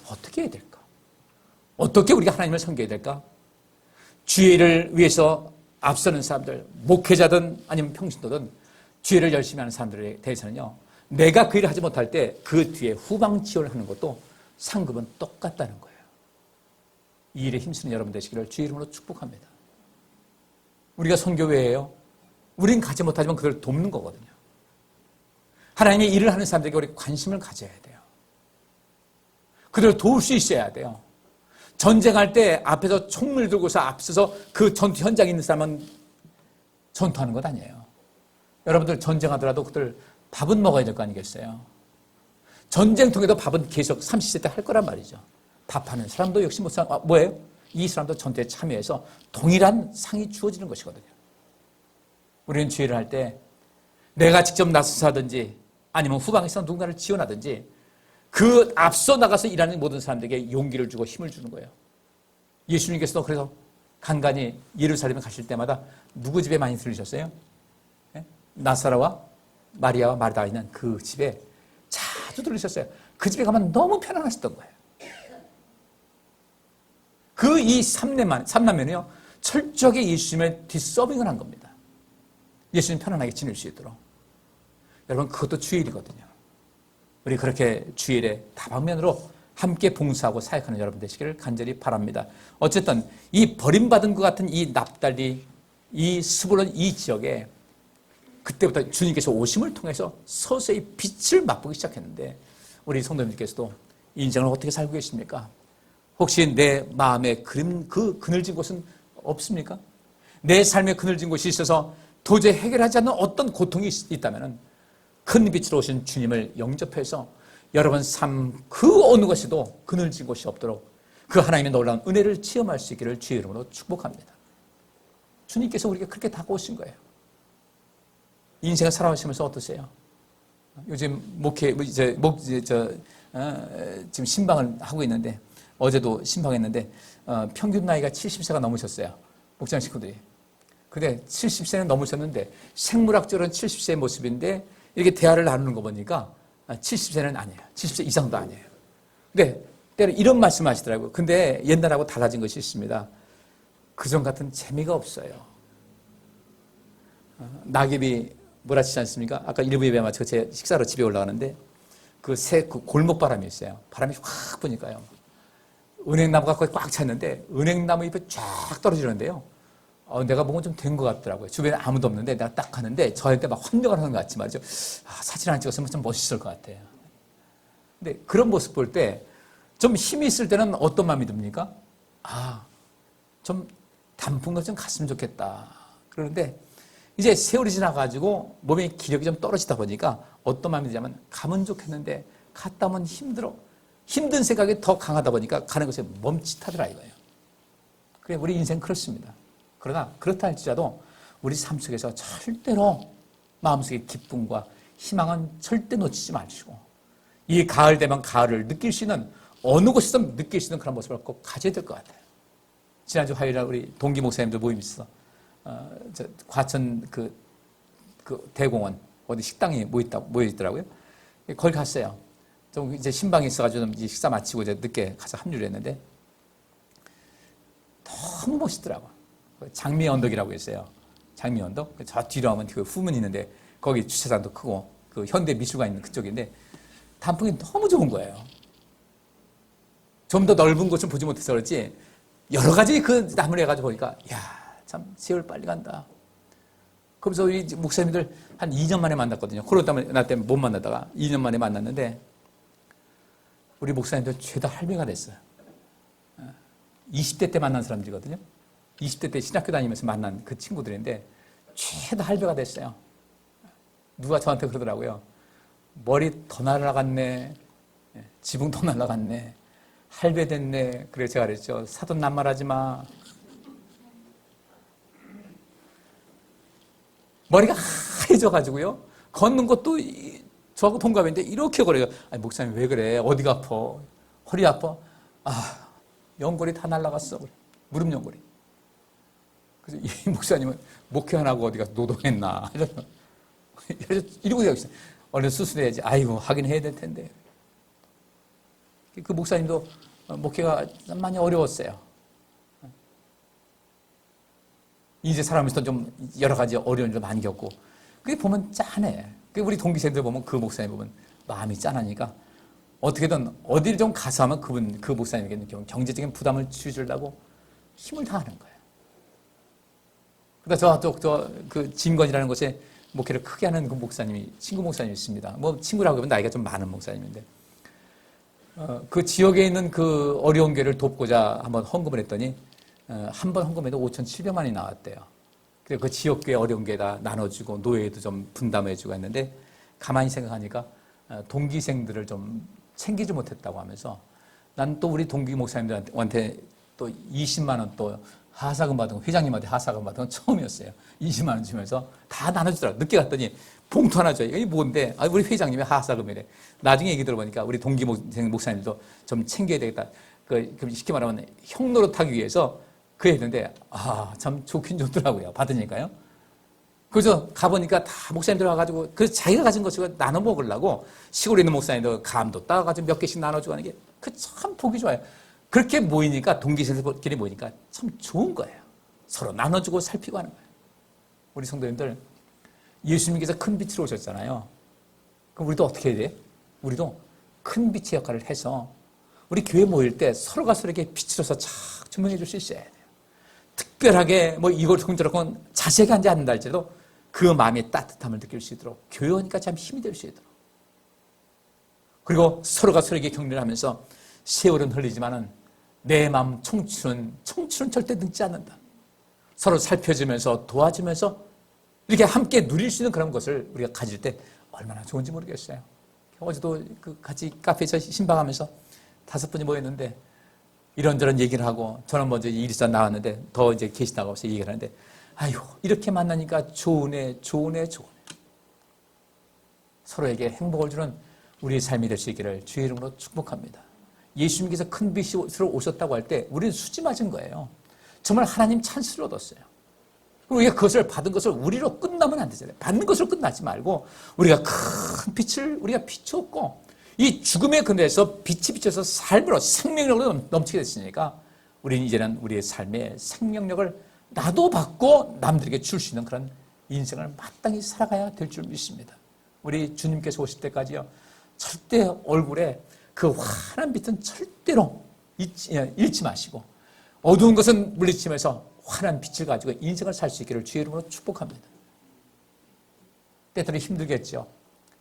어떻게 해야 될까? 어떻게 우리가 하나님을 섬겨야 될까? 주의 일을 위해서 앞서는 사람들, 목회자든 아니면 평신도든 주의 일을 열심히 하는 사람들에 대해서는요, 내가 그 일을 하지 못할 때 그 뒤에 후방 지원을 하는 것도 상급은 똑같다는 거예요. 이 일에 힘쓰는 여러분 되시기를 주의 이름으로 축복합니다. 우리가 선교회예요. 우린 가지 못하지만 그들을 돕는 거거든요. 하나님의 일을 하는 사람들에게 우리 관심을 가져야 돼요. 그들을 도울 수 있어야 돼요. 전쟁할 때 앞에서 총을 들고서 앞서서 그 전투 현장에 있는 사람은 전투하는 것 아니에요. 여러분들 전쟁하더라도 그들 밥은 먹어야 될 거 아니겠어요? 전쟁통에도 밥은 계속 30세 때 할 거란 말이죠. 밥하는 사람도 역시 뭐예요? 이 사람도 전투에 참여해서 동일한 상이 주어지는 것이거든요. 우리는 주의를 할 때 내가 직접 나서서 하든지 아니면 후방에서 누군가를 지원하든지 그 앞서 나가서 일하는 모든 사람들에게 용기를 주고 힘을 주는 거예요. 예수님께서도 그래서 간간히 예루살렘에 가실 때마다 누구 집에 많이 들으셨어요? 나사로와 마리아와 마르다가 있는 그 집에 자주 들으셨어요. 그 집에 가면 너무 편안하셨던 거예요. 그 이 삼남매는요, 철저하게 예수님의 뒷서빙을 한 겁니다. 예수님 편안하게 지낼 수 있도록. 여러분, 그것도 주일이거든요. 우리 그렇게 주일에 다방면으로 함께 봉사하고 사역하는 여러분 되시기를 간절히 바랍니다. 어쨌든 이 버림받은 것 같은 이 납달리, 이 스불론 이 지역에 그때부터 주님께서 오심을 통해서 서서히 빛을 맛보기 시작했는데 우리 성도님께서도 인생을 어떻게 살고 계십니까? 혹시 내 마음에 그 그늘진 곳은 없습니까? 내 삶에 그늘진 곳이 있어서 도저히 해결하지 않는 어떤 고통이 있다면 큰 빛으로 오신 주님을 영접해서 여러분 삶 그 어느 것에도 그늘진 곳이 없도록 그 하나님의 놀라운 은혜를 체험할 수 있기를 주의 이름으로 축복합니다. 주님께서 우리에게 그렇게 다가오신 거예요. 인생을 살아가시면서 어떠세요? 요즘 지금 신방을 하고 있는데 어제도 신방했는데 평균 나이가 70세가 넘으셨어요. 목장 식구들이. 근데 70세는 넘으셨는데 생물학적으로는 70세의 모습인데 이렇게 대화를 나누는 거 보니까 70세는 아니에요. 70세 이상도 아니에요. 근데 때로 이런 말씀을 하시더라고요. 근데 옛날하고 달라진 것이 있습니다. 그전 같은 재미가 없어요. 낙엽이 몰아치지 않습니까? 아까 일부 예배 마치고 제 식사로 집에 올라가는데 그 골목바람이 있어요. 바람이 확 부니까요. 은행나무가 거의 꽉 찼는데 은행나무 잎이 쫙 떨어지는데요. 내가 보면 좀 된 것 같더라고요. 주변에 아무도 없는데 내가 딱 가는데 저한테 막 환명을 하는 것 같지 말이죠. 사진 안 찍었으면 좀 멋있을 것 같아요. 근데 그런 모습 볼 때 좀 힘이 있을 때는 어떤 마음이 듭니까? 좀 단풍도 좀 갔으면 좋겠다. 그러는데 이제 세월이 지나가지고 몸의 기력이 좀 떨어지다 보니까 어떤 마음이 드냐면 가면 좋겠는데 갔다 오면 힘들어. 힘든 생각이 더 강하다 보니까 가는 것에 멈칫하더라 이거예요. 그래 우리 인생 그렇습니다. 그러나 그렇다 할지라도 우리 삶 속에서 절대로 마음속의 기쁨과 희망은 절대 놓치지 마시고 이 가을 되면 가을을 느낄 수 있는 어느 곳에서 느낄 수 있는 그런 모습을 꼭 가져야 될 것 같아요. 지난주 화요일에 우리 동기 목사님들 모임 있어. 과천 그 대공원 어디 식당이 모여 있더라고요. 거기 갔어요. 좀 이제 신방이 있어가지고 이제 식사 마치고 이제 늦게 가서 합류를 했는데 너무 멋있더라고. 장미 언덕이라고 했어요. 장미 언덕. 저 뒤로 하면 그 후문 있는데 거기 주차장도 크고 그 현대 미술관 있는 그쪽인데 단풍이 너무 좋은 거예요. 좀 더 넓은 곳을 보지 못해서 그렇지 여러 가지 그 나무를 해가지고 보니까 참 세월 빨리 간다. 그래서 우리 목사님들 한 2년 만에 만났거든요. 코로나 때문에 못 만나다가 2년 만에 만났는데 우리 목사님들 죄다 할배가 됐어요. 20대 때 만난 사람들이거든요. 20대 때 신학교 다니면서 만난 그 친구들인데 죄다 할배가 됐어요. 누가 저한테 그러더라고요. 머리 더 날아갔네. 지붕 더 날아갔네. 할배 됐네. 그래서 제가 그랬죠. 사돈 낱말하지 마. 머리가 하얘져가지고요. 걷는 것도 저하고 동갑인데 이렇게 걸어요. 아니, 목사님 왜 그래? 어디가 아파? 허리 아파? 연골이 다 날아갔어. 무릎 연골이. 그래서 이 목사님은 목회 안 하고 어디가 노동했나. 이러고 계셨어요. 얼른 수술해야지. 아이고, 하긴 해야 될 텐데. 그 목사님도 목회가 많이 어려웠어요. 이제 살아가면서 좀 여러 가지 어려운 일 많이 겪고. 그게 보면 짠해. 우리 동기생들 보면 그 목사님 보면 마음이 짠하니까 어떻게든 어디를 좀 가서 하면 그 목사님에게는 경제적인 부담을 줄이려고 힘을 다하는 거예요. 그러다 그 진건이라는 곳에 목회를 크게 하는 그 목사님이, 친구 목사님이 있습니다. 뭐 친구라고 하면 나이가 좀 많은 목사님인데, 그 지역에 있는 그 어려운 교회를 돕고자 한번 헌금을 했더니, 한 번 헌금해도 5,700만 원이 나왔대요. 그래서 그 지역교회 어려운 교회에다 나눠주고, 노예도 좀 분담해주고 했는데, 가만히 생각하니까, 동기생들을 좀 챙기지 못했다고 하면서, 난 또 우리 동기 목사님들한테 또 20만 원 또 하사금 받은 거, 회장님한테 하사금 받은 건 처음이었어요. 20만 원 주면서 다 나눠주더라고요. 늦게 갔더니 봉투 하나 줘요. 이게 뭔데? 우리 회장님이 하사금이래. 나중에 얘기 들어보니까 우리 동기 목사님도 좀 챙겨야 되겠다. 쉽게 말하면 형 노릇하기 위해서 그 했는데, 참 좋긴 좋더라고요. 받으니까요. 그래서 가보니까 다 목사님들 와가지고, 그래서 자기가 가진 것을 나눠 먹으려고 시골에 있는 목사님들 감도 따가지고 몇 개씩 나눠주고 하는 게 그 참 보기 좋아요. 그렇게 모이니까, 동기들끼리 모이니까 참 좋은 거예요. 서로 나눠주고 살피고 하는 거예요. 우리 성도님들, 예수님께서 큰 빛으로 오셨잖아요. 그럼 우리도 어떻게 해야 돼? 우리도 큰 빛의 역할을 해서 우리 교회 모일 때 서로가 서로에게 빛으로서 착 조명해 줄 수 있어야 돼요. 특별하게 뭐 이걸 저렇건 자세하게 앉지 않는다 할지라도 그 마음의 따뜻함을 느낄 수 있도록 교회니까 참 힘이 될 수 있도록. 그리고 서로가 서로에게 격려를 하면서 세월은 흘리지만은 내 마음 청춘은 절대 늙지 않는다. 서로 살펴주면서 도와주면서 이렇게 함께 누릴 수 있는 그런 것을 우리가 가질 때 얼마나 좋은지 모르겠어요. 어제도 같이 카페에서 신방하면서 5분이 모였는데 이런저런 얘기를 하고 저는 먼저 일사 나왔는데 더 이제 계시다고 해서 얘기를 하는데 아이고 이렇게 만나니까 좋으네. 서로에게 행복을 주는 우리의 삶이 될 수 있기를 주의 이름으로 축복합니다. 예수님께서 큰 빛으로 오셨다고 할 때 우리는 수지 맞은 거예요. 정말 하나님 찬스를 얻었어요. 우리가 그것을 받은 것을 우리로 끝나면 안 되잖아요. 받는 것으로 끝나지 말고 우리가 큰 빛을 우리가 비추었고 이 죽음의 그늘에서 빛이 비쳐서 삶으로 생명력으로 넘치게 됐으니까 우리는 이제는 우리의 삶의 생명력을 나도 받고 남들에게 줄 수 있는 그런 인생을 마땅히 살아가야 될 줄 믿습니다. 우리 주님께서 오실 때까지요. 절대 얼굴에 그 환한 빛은 절대로 잃지 마시고 어두운 것은 물리치면서 환한 빛을 가지고 인생을 살 수 있기를 주의 이름으로 축복합니다. 때때로 힘들겠죠.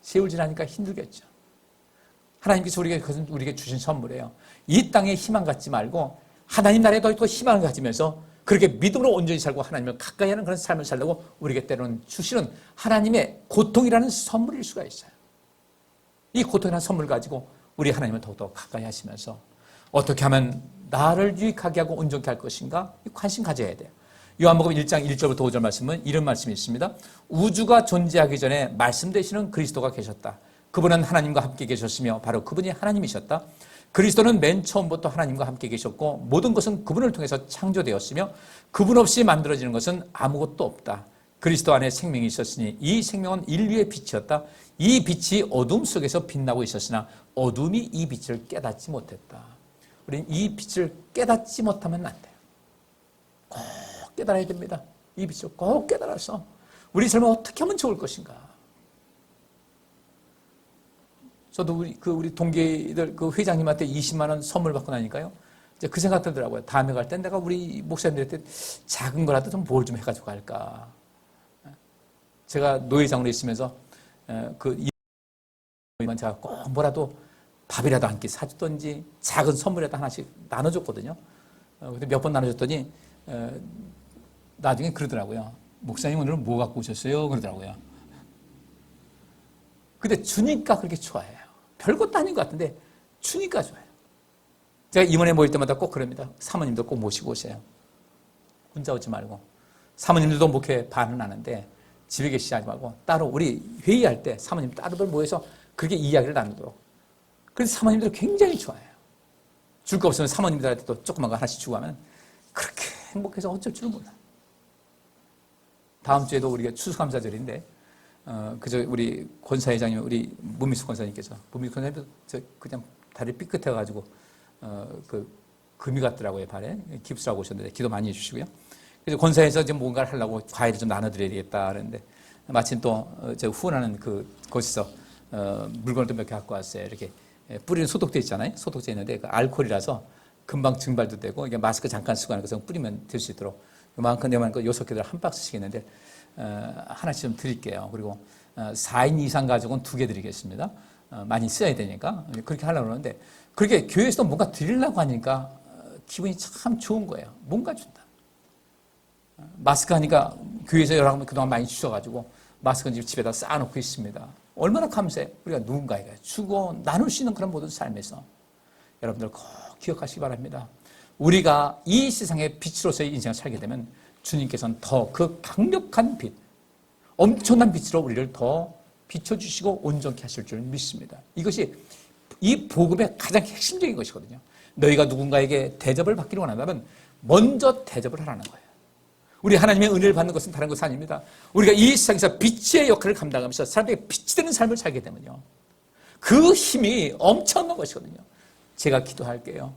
세월 지나니까 힘들겠죠. 하나님께서 우리에게 주신 선물이에요. 이 땅에 희망 갖지 말고 하나님 나라에 더 희망을 가지면서 그렇게 믿음으로 온전히 살고 하나님을 가까이 하는 그런 삶을 살려고 우리에게 때로는 주시는 하나님의 고통이라는 선물일 수가 있어요. 이 고통이라는 선물 가지고 우리 하나님을 더욱더 가까이 하시면서 어떻게 하면 나를 유익하게 하고 온전케 할 것인가 관심 가져야 돼요. 요한복음 1장 1절부터 5절 말씀은 이런 말씀이 있습니다. 우주가 존재하기 전에 말씀 되시는 그리스도가 계셨다. 그분은 하나님과 함께 계셨으며 바로 그분이 하나님이셨다. 그리스도는 맨 처음부터 하나님과 함께 계셨고 모든 것은 그분을 통해서 창조되었으며 그분 없이 만들어지는 것은 아무것도 없다. 그리스도 안에 생명이 있었으니 이 생명은 인류의 빛이었다. 이 빛이 어둠 속에서 빛나고 있었으나 어둠이 이 빛을 깨닫지 못했다. 우리는 이 빛을 깨닫지 못하면 안 돼요. 꼭 깨달아야 됩니다. 이 빛을 꼭 깨달아서 우리 삶을 어떻게 하면 좋을 것인가. 저도 우리 동기들 그 회장님한테 20만 원 선물 받고 나니까요. 이제 그 생각 들더라고요. 다음에 갈 땐 내가 우리 목사님들한테 작은 거라도 좀 뭘 좀 해가지고 갈까. 제가 노회장으로 있으면서 이만 제가 꼭 뭐라도 밥이라도 한 끼 사주던지 작은 선물이라도 하나씩 나눠줬거든요. 근데 몇 번 나눠줬더니 나중에 그러더라고요. 목사님 오늘은 뭐 갖고 오셨어요? 그러더라고요. 근데 주니까 그렇게 좋아해요. 별것도 아닌 것 같은데 주니까 좋아요. 제가 임원회 모일 때마다 꼭 그럽니다. 사모님도 꼭 모시고 오세요. 혼자 오지 말고. 사모님들도 목회 반은 하는데 집에 계시지 말고 따로 우리 회의할 때 사모님 따로들 모여서 그렇게 이야기를 나누도록. 그래서 사모님들 굉장히 좋아해요. 줄 거 없으면 사모님들한테 또 조그만 거 하나씩 주고 하면 그렇게 행복해서 어쩔 줄은 몰라. 다음 주에도 우리가 추수감사절인데 그저 우리 권사회장님, 우리 문미숙 권사님께서, 문미숙 권사님도 그냥 다리 삐끗해가지고, 금이 갔더라고요, 발에. 깁스하고 오셨는데, 기도 많이 해주시고요. 그래서 권사에서 지금 뭔가를 하려고 과일을 좀 나눠드려야 되겠다, 그랬는데, 마침 또, 후원하는 곳에서, 물건을 또 몇 개 갖고 왔어요. 이렇게, 뿌리는 소독제 있잖아요. 소독제 있는데, 그 알코올이라서 금방 증발도 되고, 이게 마스크 잠깐 쓰고 하는 것은 뿌리면 될 수 있도록, 요만큼 6개들 한 박스씩 있는데, 하나씩 좀 드릴게요. 그리고 4인 이상 가족은 2개 드리겠습니다. 많이 써야 되니까 그렇게 하려고 그러는데 그렇게 교회에서도 뭔가 드리려고 하니까 기분이 참 좋은 거예요. 뭔가 준다. 마스크 하니까 교회에서 여러분 그동안 많이 주셔가지고 마스크는 집에다 쌓아놓고 있습니다. 얼마나 감사해요. 우리가 누군가에게 주고 나눌 수 있는 그런 모든 삶에서 여러분들 꼭 기억하시기 바랍니다. 우리가 이 세상의 빛으로서의 인생을 살게 되면 주님께서는 더 그 강력한 빛, 엄청난 빛으로 우리를 더 비춰주시고 온전케 하실 줄 믿습니다. 이것이 이 복음의 가장 핵심적인 것이거든요. 너희가 누군가에게 대접을 받기를 원한다면 먼저 대접을 하라는 거예요. 우리 하나님의 은혜를 받는 것은 다른 것이 아닙니다. 우리가 이 세상에서 빛의 역할을 감당하면서 사람들에게 빛이 되는 삶을 살게 되면요. 그 힘이 엄청난 것이거든요. 제가 기도할게요.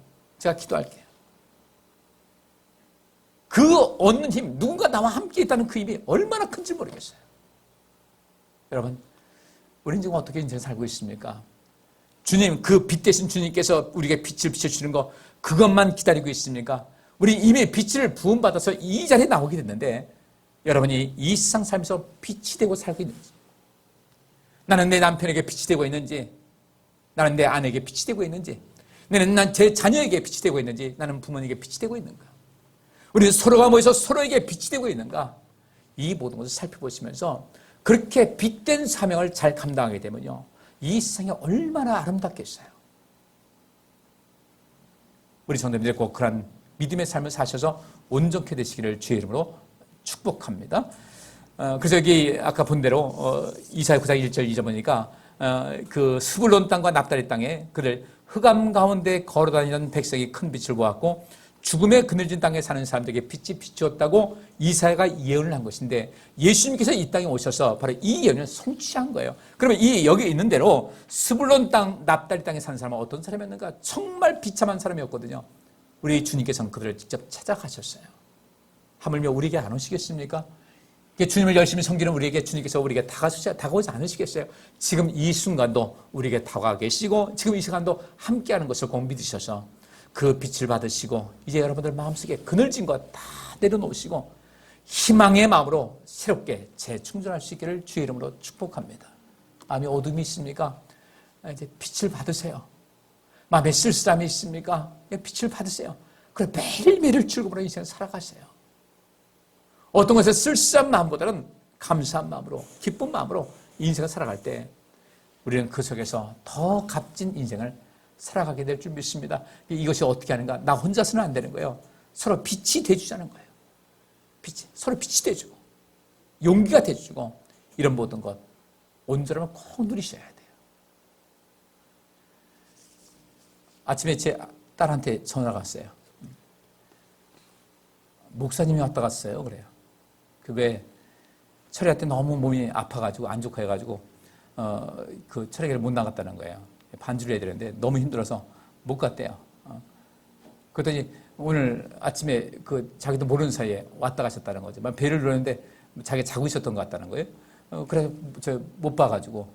그 얻는 힘, 누군가 나와 함께 있다는 그 힘이 얼마나 큰지 모르겠어요. 여러분, 우리는 지금 어떻게 인생 살고 있습니까? 주님, 그 빛 대신 주님께서 우리에게 빛을 비춰주시는 거, 그것만 기다리고 있습니까? 우리 이미 빛을 부음받아서 이 자리에 나오게 됐는데, 여러분이 이 세상 살면서 빛이 되고 살고 있는지, 나는 내 남편에게 빛이 되고 있는지, 나는 내 아내에게 빛이 되고 있는지, 나는 제 자녀에게 빛이 되고 있는지, 나는 부모님에게 빛이 되고 있는가? 우리는 서로가 모여서 서로에게 빛이 되고 있는가? 이 모든 것을 살펴보시면서 그렇게 빛된 사명을 잘 감당하게 되면요. 이 세상이 얼마나 아름답겠어요. 우리 성도님들 꼭 그런 믿음의 삶을 사셔서 온전케 되시기를 주의 이름으로 축복합니다. 그래서 여기 아까 본 대로 이사야 9장 1절 2절 보니까 그 스불론 땅과 납달리 땅에 그를 흑암 가운데 걸어다니던 백성이 큰 빛을 보았고 죽음의 그늘진 땅에 사는 사람들에게 빛이 비추었다고 이사야가 예언을 한 것인데 예수님께서 이 땅에 오셔서 바로 이 예언을 성취한 거예요. 그러면 이 여기 있는 대로 스불론 땅, 납달리 땅에 사는 사람은 어떤 사람이었는가? 정말 비참한 사람이었거든요. 우리 주님께서는 그들을 직접 찾아가셨어요. 하물며 우리에게 안 오시겠습니까? 주님을 열심히 섬기는 우리에게 주님께서 우리에게 다가오지 않으시겠어요? 지금 이 순간도 우리에게 다가와 계시고 지금 이 시간도 함께하는 것을 꼭 믿으셔서 그 빛을 받으시고 이제 여러분들 마음속에 그늘진 것 다 내려놓으시고 희망의 마음으로 새롭게 재충전할 수 있기를 주의 이름으로 축복합니다. 마음에 어둠이 있습니까? 이제 빛을 받으세요. 마음에 쓸쓸함이 있습니까? 빛을 받으세요. 그래 매일매일 즐거움으로 인생을 살아가세요. 어떤 것에 쓸쓸한 마음보다는 감사한 마음으로 기쁜 마음으로 인생을 살아갈 때 우리는 그 속에서 더 값진 인생을 살아가게 될 줄 믿습니다. 이것이 어떻게 하는가? 나 혼자서는 안 되는 거예요. 서로 빛이 돼주자는 거예요. 서로 빛이 돼주고 용기가 돼주고 이런 모든 것 온전함을 꼭 누리셔야 돼요. 아침에 제 딸한테 전화가 왔어요. 목사님이 왔다 갔어요. 그래요. 왜 철야 때 너무 몸이 아파가지고 안 좋고 해가지고 그 철야기를 못 나갔다는 거예요. 반주를 해야 되는데 너무 힘들어서 못 갔대요. 그랬더니 오늘 아침에 그 자기도 모르는 사이에 왔다 가셨다는 거죠. 배를 누르는데 자기가 자고 있었던 것 같다는 거예요. 그래서 저 못 봐가지고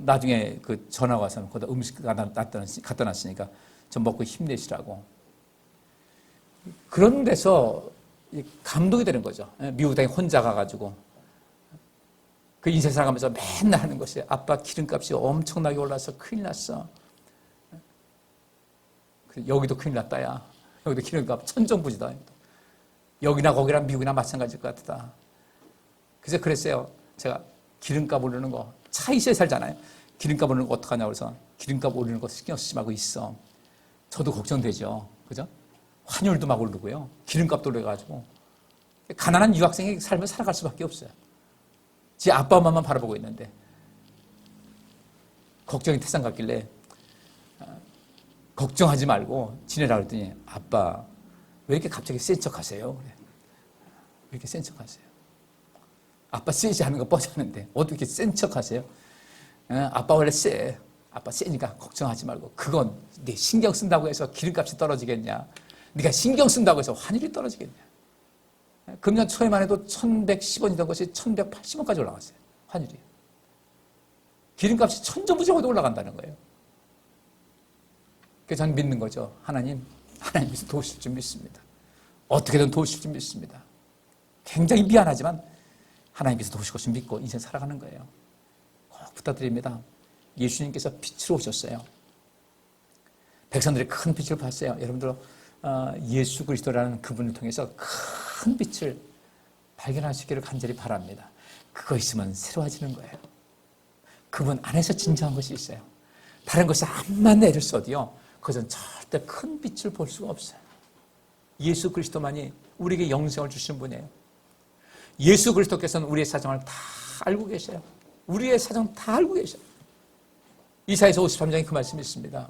나중에 그 전화가 와서 거기다 음식 갖다 놨으니까 좀 먹고 힘내시라고. 그런 데서 감동이 되는 거죠. 미국 땅에 혼자 가가지고 그 인생 살아가면서 맨날 하는 것이 아빠 기름값이 엄청나게 올라서 큰일 났어. 여기도 큰일 났다야. 여기도 기름값 천정부지다. 여기나 거기나 미국이나 마찬가지일 것 같다. 그래서 그랬어요. 제가 기름값 오르는 거 차 있어야 살잖아요. 기름값 오르는 거 어떡하냐고 그래서 기름값 오르는 거 신경 쓰지 말고 있어. 저도 걱정되죠. 그죠? 환율도 막 오르고요. 기름값도 오르가지고 가난한 유학생이 삶을 살아갈 수밖에 없어요. 제 아빠 엄마만 바라보고 있는데 걱정이 태산 같길래 걱정하지 말고 지내라 그랬더니 아빠 왜 이렇게 갑자기 센 척하세요? 그래. 왜 이렇게 센 척하세요? 아빠 세지 않은 거 뻔하는데 어떻게 센 척하세요? 아빠 원래 세. 아빠 세니까 걱정하지 말고 그건 네 신경 쓴다고 해서 기름값이 떨어지겠냐? 네가 신경 쓴다고 해서 환율이 떨어지겠냐? 금년 초에만 해도 1110원이던 것이 1180원까지 올라갔어요. 환율이. 기름값이 천정부지하고도 올라간다는 거예요. 그래서 저는 믿는 거죠. 하나님께서 도우실 줄 믿습니다. 어떻게든 도우실 줄 믿습니다. 굉장히 미안하지만 하나님께서 도우실 것을 믿고 인생 살아가는 거예요. 꼭 부탁드립니다. 예수님께서 빛으로 오셨어요. 백성들이 큰 빛을 봤어요. 여러분들 예수 그리스도라는 그분을 통해서 큰 빛을 발견하시기를 간절히 바랍니다. 그거 있으면 새로워지는 거예요. 그분 안에서 진정한 것이 있어요. 다른 것이 암만 내를 써도요. 그것은 절대 큰 빛을 볼 수가 없어요. 예수 그리스도만이 우리에게 영생을 주신 분이에요. 예수 그리스도께서는 우리의 사정을 다 알고 계셔요. 우리의 사정 다 알고 계셔요. 이사야서 53장에 그 말씀이 있습니다.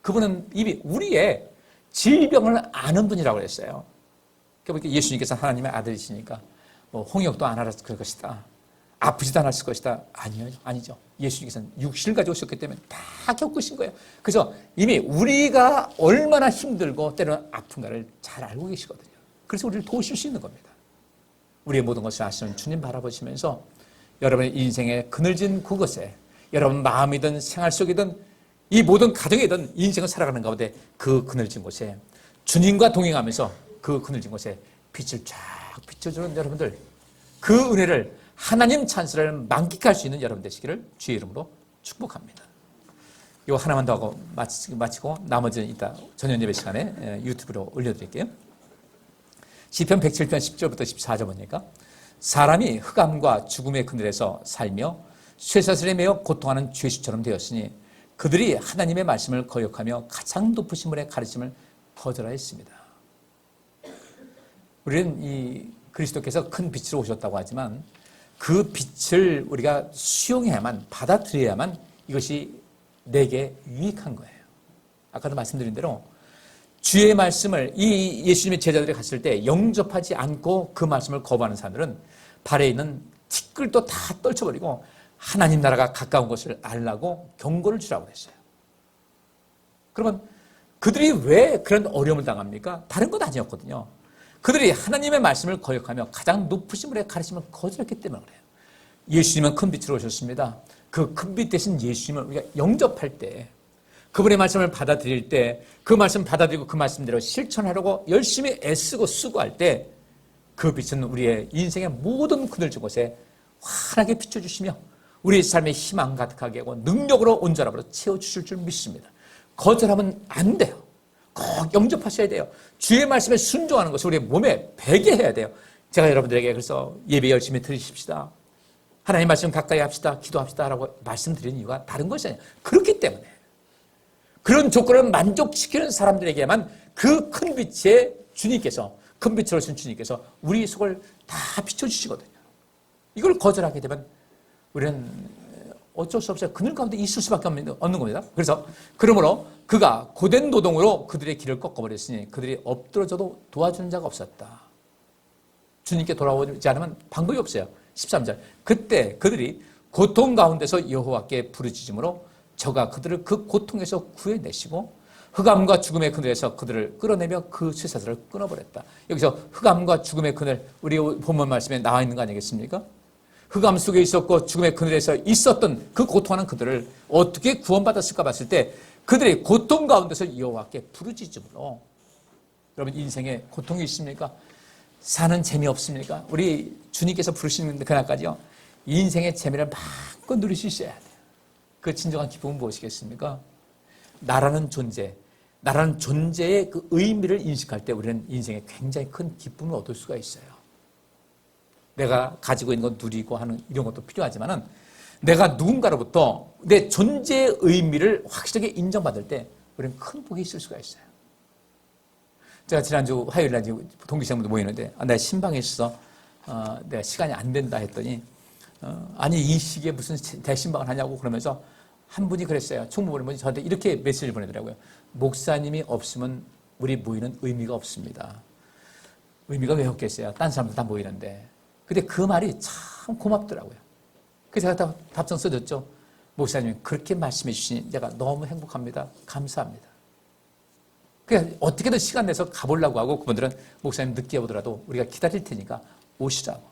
그분은 이미 우리의 질병을 아는 분이라고 그랬어요. 그러니까 예수님께서 하나님의 아들이시니까 뭐 홍역도 안 알았을 것이다. 아프지도 않았을 것이다. 아니죠. 예수님께서는 육신을 가지고 오셨기 때문에 다 겪으신 거예요. 그래서 이미 우리가 얼마나 힘들고 때로는 아픈가를 잘 알고 계시거든요. 그래서 우리를 도우실 수 있는 겁니다. 우리의 모든 것을 아시는 주님 바라보시면서 여러분의 인생의 그늘진 그곳에 여러분 마음이든 생활 속이든 이 모든 가정이든 인생을 살아가는 가운데 그 그늘진 곳에 주님과 동행하면서 그 그늘진 곳에 빛을 쫙 비춰주는 여러분들 그 은혜를 하나님 찬스를 만끽할 수 있는 여러분 되시기를 주의 이름으로 축복합니다. 이거 하나만 더 하고 마치고 나머지는 이따 저녁 예배 시간에 유튜브로 올려드릴게요. 시편 107편 10절부터 14절 보니까 사람이 흑암과 죽음의 그늘에서 살며 쇠사슬에 매여 고통하는 죄수처럼 되었으니 그들이 하나님의 말씀을 거역하며 가장 높으신 분의 가르침을 거절하였습니다. 우리는 이 그리스도께서 큰 빛으로 오셨다고 하지만 그 빛을 우리가 수용해야만 받아들여야만 이것이 내게 유익한 거예요. 아까도 말씀드린 대로 주의 말씀을 이 예수님의 제자들이 갔을 때 영접하지 않고 그 말씀을 거부하는 사람들은 발에 있는 티끌도 다 떨쳐버리고 하나님 나라가 가까운 것을 알라고 경고를 주라고 했어요. 그러면 그들이 왜 그런 어려움을 당합니까? 다른 건 아니었거든요. 그들이 하나님의 말씀을 거역하며 가장 높으신 분의 가르침을 거절했기 때문에 그래요. 예수님은 큰 빛으로 오셨습니다. 그 큰 빛 대신 예수님을 우리가 영접할 때 그분의 말씀을 받아들일 때 그 말씀 받아들이고 그 말씀대로 실천하려고 열심히 애쓰고 수고할 때 그 빛은 우리의 인생의 모든 그늘진 곳에 환하게 비춰주시며 우리의 삶에 희망 가득하게 하고 능력으로 온전함으로 채워주실 줄 믿습니다. 거절하면 안 돼요. 꼭 영접하셔야 돼요. 주의 말씀에 순종하는 것을 우리의 몸에 배게 해야 돼요. 제가 여러분들에게 그래서 예배 열심히 드리십시다. 하나님 말씀 가까이 합시다. 기도합시다. 라고 말씀드리는 이유가 다른 것이 아니에요. 그렇기 때문에. 그런 조건을 만족시키는 사람들에게만 그 큰 빛의 주님께서 큰 빛으로 오신 주님께서 우리 속을 다 비춰주시거든요. 이걸 거절하게 되면 우리는 어쩔 수 없어요. 그늘 가운데 있을 수밖에 없는 겁니다. 그래서 그러므로 그가 고된 노동으로 그들의 길을 꺾어버렸으니 그들이 엎드러져도 도와주는 자가 없었다. 주님께 돌아오지 않으면 방법이 없어요. 13절. 그때 그들이 고통 가운데서 여호와께 부르짖음으로 저가 그들을 그 고통에서 구해내시고 흑암과 죽음의 그늘에서 그들을 끌어내며 그 쇠사슬을 끊어버렸다. 여기서 흑암과 죽음의 그늘, 우리 본문 말씀에 나와 있는 거 아니겠습니까? 흑암 속에 있었고 죽음의 그늘에서 있었던 그 고통하는 그들을 어떻게 구원받았을까 봤을 때 그들이 고통 가운데서 여호와께 부르짖음으로. 여러분, 인생에 고통이 있습니까? 사는 재미없습니까? 우리 주님께서 부르시는 그날까지요, 인생의 재미를 마음껏 누릴 수 있어야 돼요. 그 진정한 기쁨은 무엇이겠습니까? 나라는 존재의 그 의미를 인식할 때 우리는 인생에 굉장히 큰 기쁨을 얻을 수가 있어요. 내가 가지고 있는 것 누리고 하는 이런 것도 필요하지만은 내가 누군가로부터 내 존재의 의미를 확실하게 인정받을 때 우리는 큰 복이 있을 수가 있어요. 제가 지난주 화요일 날 동기생분들 모이는데 내 신방에 있어서 내가 시간이 안 된다 했더니 아니 이 시기에 무슨 대신방을 하냐고 그러면서 한 분이 그랬어요. 총무부는 분이 저한테 이렇게 메시지를 보내더라고요. 목사님이 없으면 우리 모이는 의미가 없습니다. 의미가 왜 없겠어요? 딴 사람들 다 모이는데. 근데 그 말이 참 고맙더라고요. 그래서 제가 답장 써줬죠. 목사님이 그렇게 말씀해 주시니 제가 너무 행복합니다. 감사합니다. 그냥 어떻게든 시간 내서 가보려고 하고 그분들은 목사님 늦게 오더라도 우리가 기다릴 테니까 오시라고.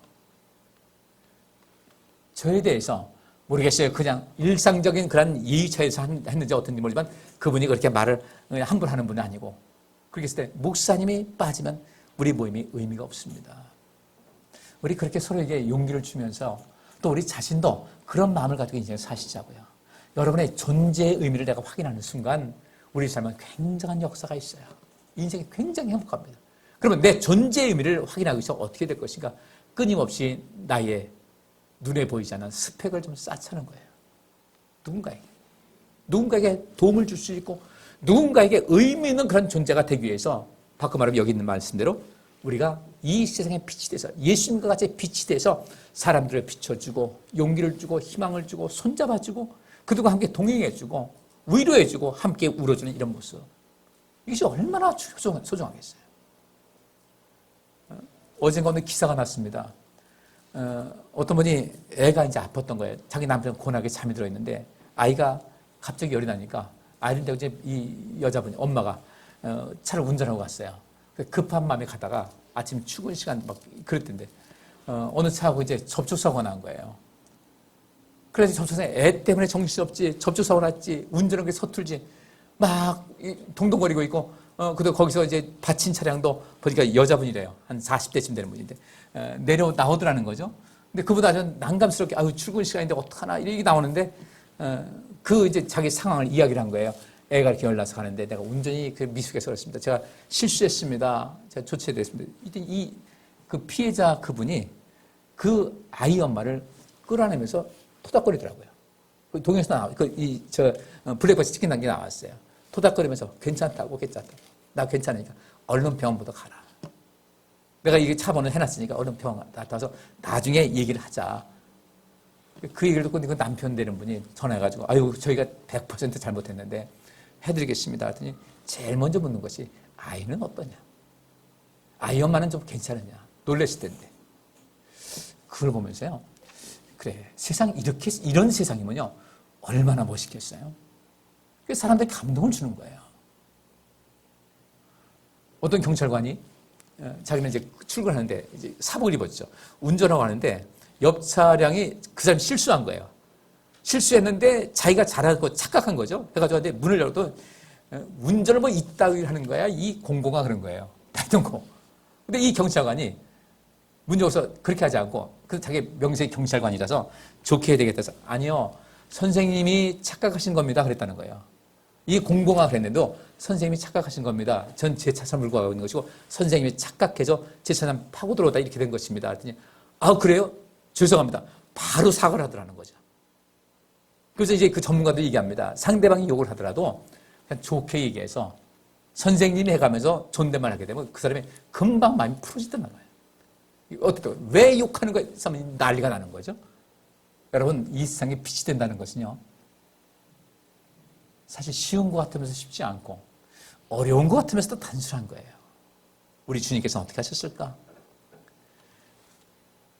저에 대해서 모르겠어요. 그냥 일상적인 그런 예의차에서 했는지 어떤지 모르지만 그분이 그렇게 말을 함부로 하는 분은 아니고 그렇게 했을 때 목사님이 빠지면 우리 모임이 의미가 없습니다. 우리 그렇게 서로에게 용기를 주면서 또 우리 자신도 그런 마음을 가지고 인생을 사시자고요. 여러분의 존재의 의미를 내가 확인하는 순간 우리 삶은 굉장한 역사가 있어요. 인생이 굉장히 행복합니다. 그러면 내 존재의 의미를 확인하기 위해서 어떻게 될 것인가? 끊임없이 나의 눈에 보이지 않는 스펙을 좀 쌓자는 거예요. 누군가에게 도움을 줄 수 있고 누군가에게 의미 있는 그런 존재가 되기 위해서 바꿔 말하면 여기 있는 말씀대로 우리가 이 세상에 빛이 돼서 예수님과 같이 빛이 돼서 사람들을 비춰주고 용기를 주고 희망을 주고 손잡아주고 그들과 함께 동행해주고 위로해주고 함께 울어주는 이런 모습, 이것이 얼마나 소중하겠어요. 어젠가 오늘 기사가 났습니다. 어떤 분이 애가 이제 아팠던 거예요. 자기 남편 고나게 잠이 들어있는데 아이가 갑자기 열이 나니까 아이를 데리고 이제 이 여자분이 엄마가 차를 운전하고 갔어요. 급한 마음에 가다가 아침 출근 시간 막 그랬던데 어느 차하고 이제 접촉사고가 난 거예요. 그래서 접촉사고에 애 때문에 정신없지, 접촉사고 났지, 운전하는 게 서툴지 막 동동거리고 있고 그도 거기서 이제 받친 차량도 보니까 여자분이래요. 한 40대쯤 되는 분인데 내려 나오더라는 거죠. 근데 그보다 좀 난감스럽게 아유 출근 시간인데 어떡하나 이렇게 나오는데 그 이제 자기 상황을 이야기를 한 거예요. 애가 이렇게 연락해서 가는데 내가 운전이 그 미숙해서 그렇습니다. 제가 실수했습니다. 제가 조치해드렸습니다. 이 그 피해자 그분이 그 아이 엄마를 끌어내면서 토닥거리더라고요. 동영상 나와, 블랙박스 찍힌 단계 나왔어요. 토닥거리면서 괜찮다고, 나 괜찮으니까 얼른 병원부터 가라. 내가 이게 차 번호 해놨으니까 얼른 병원 나타나서 나중에 얘기를 하자. 그 얘기를 듣고 그 남편 되는 분이 전화해가지고 아유 저희가 100% 잘못했는데 해드리겠습니다. 하더니 제일 먼저 묻는 것이 아이는 어떠냐? 아이 엄마는 좀 괜찮으냐? 놀랬을 텐데. 그걸 보면서요. 그래, 세상 이런 세상이면요. 얼마나 멋있겠어요? 그래서 사람들이 감동을 주는 거예요. 어떤 경찰관이 자기는 이제 출근하는데 이제 사복을 입었죠. 운전하고 가는데 옆 차량이 그 사람이 실수한 거예요. 실수했는데 자기가 잘하고 착각한 거죠. 해가지고 문을 열어도 운전을 뭐 이따위 하는 거야. 이 공고가 그런 거예요. 대동고. 근데 이 경찰관이 문 열어서 그렇게 하지 않고 그 자기 명색이 경찰관이라서 좋게 해야 되겠다 해서 아니요. 선생님이 착각하신 겁니다. 그랬다는 거예요. 이 공고가 그랬는데도 선생님이 착각하신 겁니다. 전 제 차선 물고 가고 있는 것이고 선생님이 착각해서 제 차선 파고 들어오다 이렇게 된 것입니다. 그랬더니 아 그래요? 죄송합니다. 바로 사과를 하더라는 거죠. 그래서 이제 그 전문가들이 얘기합니다. 상대방이 욕을 하더라도 그냥 좋게 얘기해서 선생님이 해가면서 존댓말 하게 되면 그 사람이 금방 마음이 풀어지더란 말이에요. 어떻게, 왜 욕하는 거에 난리가 나는 거죠? 여러분, 이 세상에 빛이 된다는 것은요, 사실 쉬운 것 같으면서 쉽지 않고 어려운 것 같으면서도 단순한 거예요. 우리 주님께서는 어떻게 하셨을까?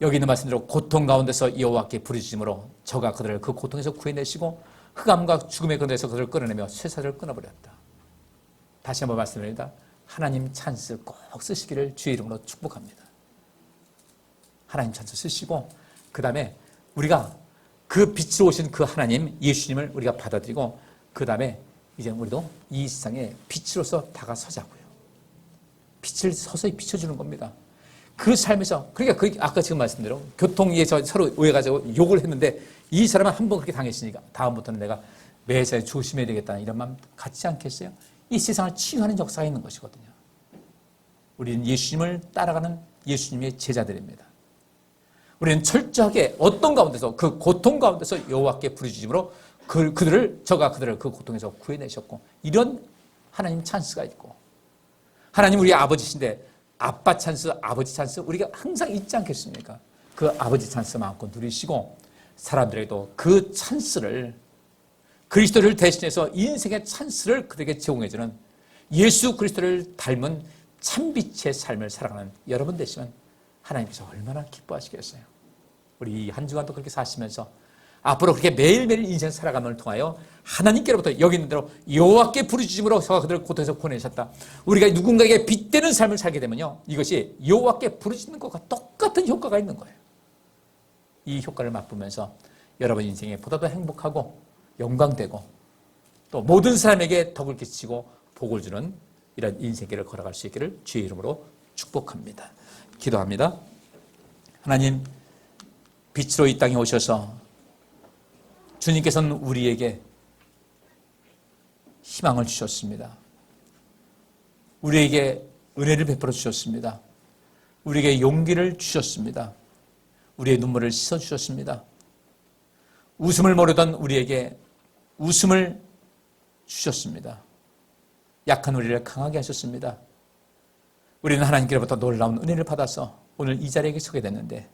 여기 있는 말씀대로 고통 가운데서 여호와께 부르짖음으로 저가 그들을 그 고통에서 구해내시고 흑암과 죽음의 그늘에서 그들을 끌어내며 쇠사슬을 끊어버렸다. 다시 한번 말씀드립니다. 하나님 찬스 꼭 쓰시기를 주의 이름으로 축복합니다. 하나님 찬스 쓰시고 그 다음에 우리가 그 빛으로 오신 그 하나님 예수님을 우리가 받아들이고 그 다음에 이제 우리도 이 세상에 빛으로서 다가서자고요. 빛을 서서히 비춰주는 겁니다. 그 삶에서, 그러니까 아까 지금 말씀대로 교통위에서 서로 오해가지고 욕을 했는데 이 사람은 한 번 그렇게 당했으니까 다음부터는 내가 매사에 조심해야 되겠다는 이런 마음 갖지 않겠어요? 이 세상을 치유하는 역사가 있는 것이거든요. 우리는 예수님을 따라가는 예수님의 제자들입니다. 우리는 철저하게 어떤 가운데서 그 고통 가운데서 여호와께 부르짖음으로 저가 그들을 그 고통에서 구해내셨고 이런 하나님 찬스가 있고 하나님 우리 아버지신데 아빠 찬스, 아버지 찬스 우리가 항상 있지 않겠습니까? 그 아버지 찬스 마음껏 누리시고 사람들에게도 그 찬스를 그리스도를 대신해서 인생의 찬스를 그들에게 제공해주는 예수 그리스도를 닮은 참빛의 삶을 살아가는 여러분 되시면 하나님께서 얼마나 기뻐하시겠어요. 우리 한 주간도 그렇게 사시면서 앞으로 그렇게 매일매일 인생 살아감을 통하여 하나님께로부터 여기 있는 대로 여호와께 부르짖음으로 저가 그들을 고통에서 구원하셨다. 우리가 누군가에게 빗대는 삶을 살게 되면요, 이것이 여호와께 부르짖는 것과 똑같은 효과가 있는 거예요. 이 효과를 맛보면서 여러분 인생에 보다 더 행복하고 영광되고 또 모든 사람에게 덕을 끼치고 복을 주는 이런 인생길을 걸어갈 수 있기를 주의 이름으로 축복합니다. 기도합니다. 하나님, 빛으로 이 땅에 오셔서 주님께서는 우리에게 희망을 주셨습니다. 우리에게 은혜를 베풀어 주셨습니다. 우리에게 용기를 주셨습니다. 우리의 눈물을 씻어 주셨습니다. 웃음을 모르던 우리에게 웃음을 주셨습니다. 약한 우리를 강하게 하셨습니다. 우리는 하나님께로부터 놀라운 은혜를 받아서 오늘 이 자리에 서게 됐는데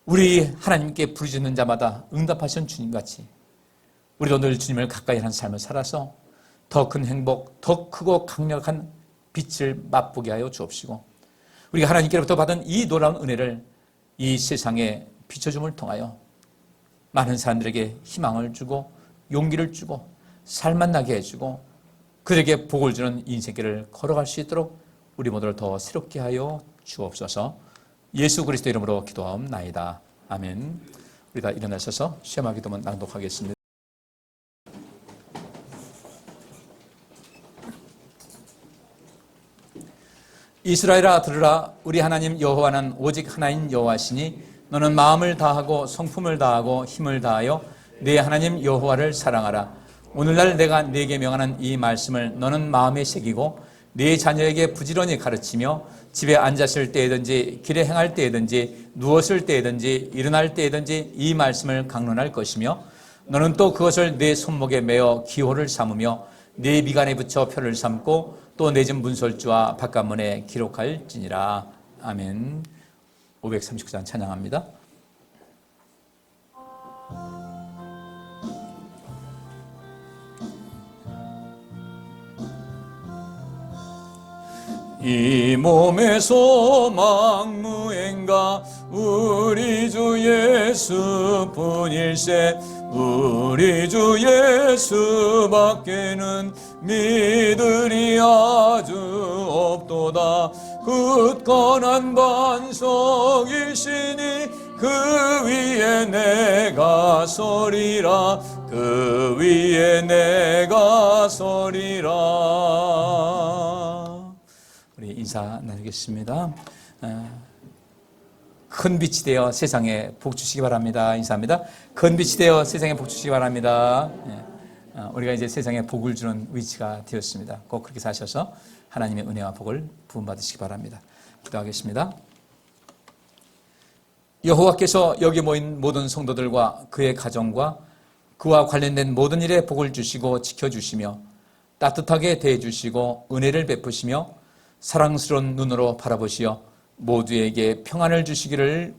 우리 하나님께 부르짖는 자마다 응답하신 주님같이 우리도 늘 주님을 가까이 하는 삶을 살아서 더 큰 행복, 더 크고 강력한 빛을 맛보게 하여 주옵시고 우리가 하나님께로부터 받은 이 놀라운 은혜를 이 세상에 비춰줌을 통하여 많은 사람들에게 희망을 주고 용기를 주고 살만 나게 해주고 그들에게 복을 주는 인생길을 걸어갈 수 있도록 우리 모두를 더 새롭게 하여 주옵소서. 예수 그리스도 이름으로 기도하옵나이다. 아멘. 우리 다 일어나셔서 시험하 기도문 낭독하겠습니다. 이스라엘아 들으라. 우리 하나님 여호와는 오직 하나인 여호와시니 너는 마음을 다하고 성품을 다하고 힘을 다하여 네 하나님 여호와를 사랑하라. 오늘날 내가 네게 명하는 이 말씀을 너는 마음에 새기고 네 자녀에게 부지런히 가르치며 집에 앉았을 때든지 길에 행할 때든지 누웠을 때든지 일어날 때든지 이 말씀을 강론할 것이며 너는 또 그것을 네 손목에 매어 기호를 삼으며 네 미간에 붙여 표를 삼고 또 내 집 문설주와 바깥문에 기록할지니라. 아멘. 539장 찬양합니다. 이 몸의 소망 무행가 우리 주 예수뿐일세. 우리 주 예수밖에는 믿으리 아주 없도다. 굳건한 반석이시니 그 위에 내가 서리라. 그 위에 내가 서리라. 우리 인사 나누겠습니다. 큰 빛이 되어 세상에 복 주시기 바랍니다. 인사합니다. 큰 빛이 되어 세상에 복 주시기 바랍니다. 우리가 이제 세상에 복을 주는 위치가 되었습니다. 꼭 그렇게 사셔서 하나님의 은혜와 복을 부음받으시기 바랍니다. 기도하겠습니다. 여호와께서 여기 모인 모든 성도들과 그의 가정과 그와 관련된 모든 일에 복을 주시고 지켜주시며 따뜻하게 대해주시고 은혜를 베푸시며 사랑스러운 눈으로 바라보시어 모두에게 평안을 주시기를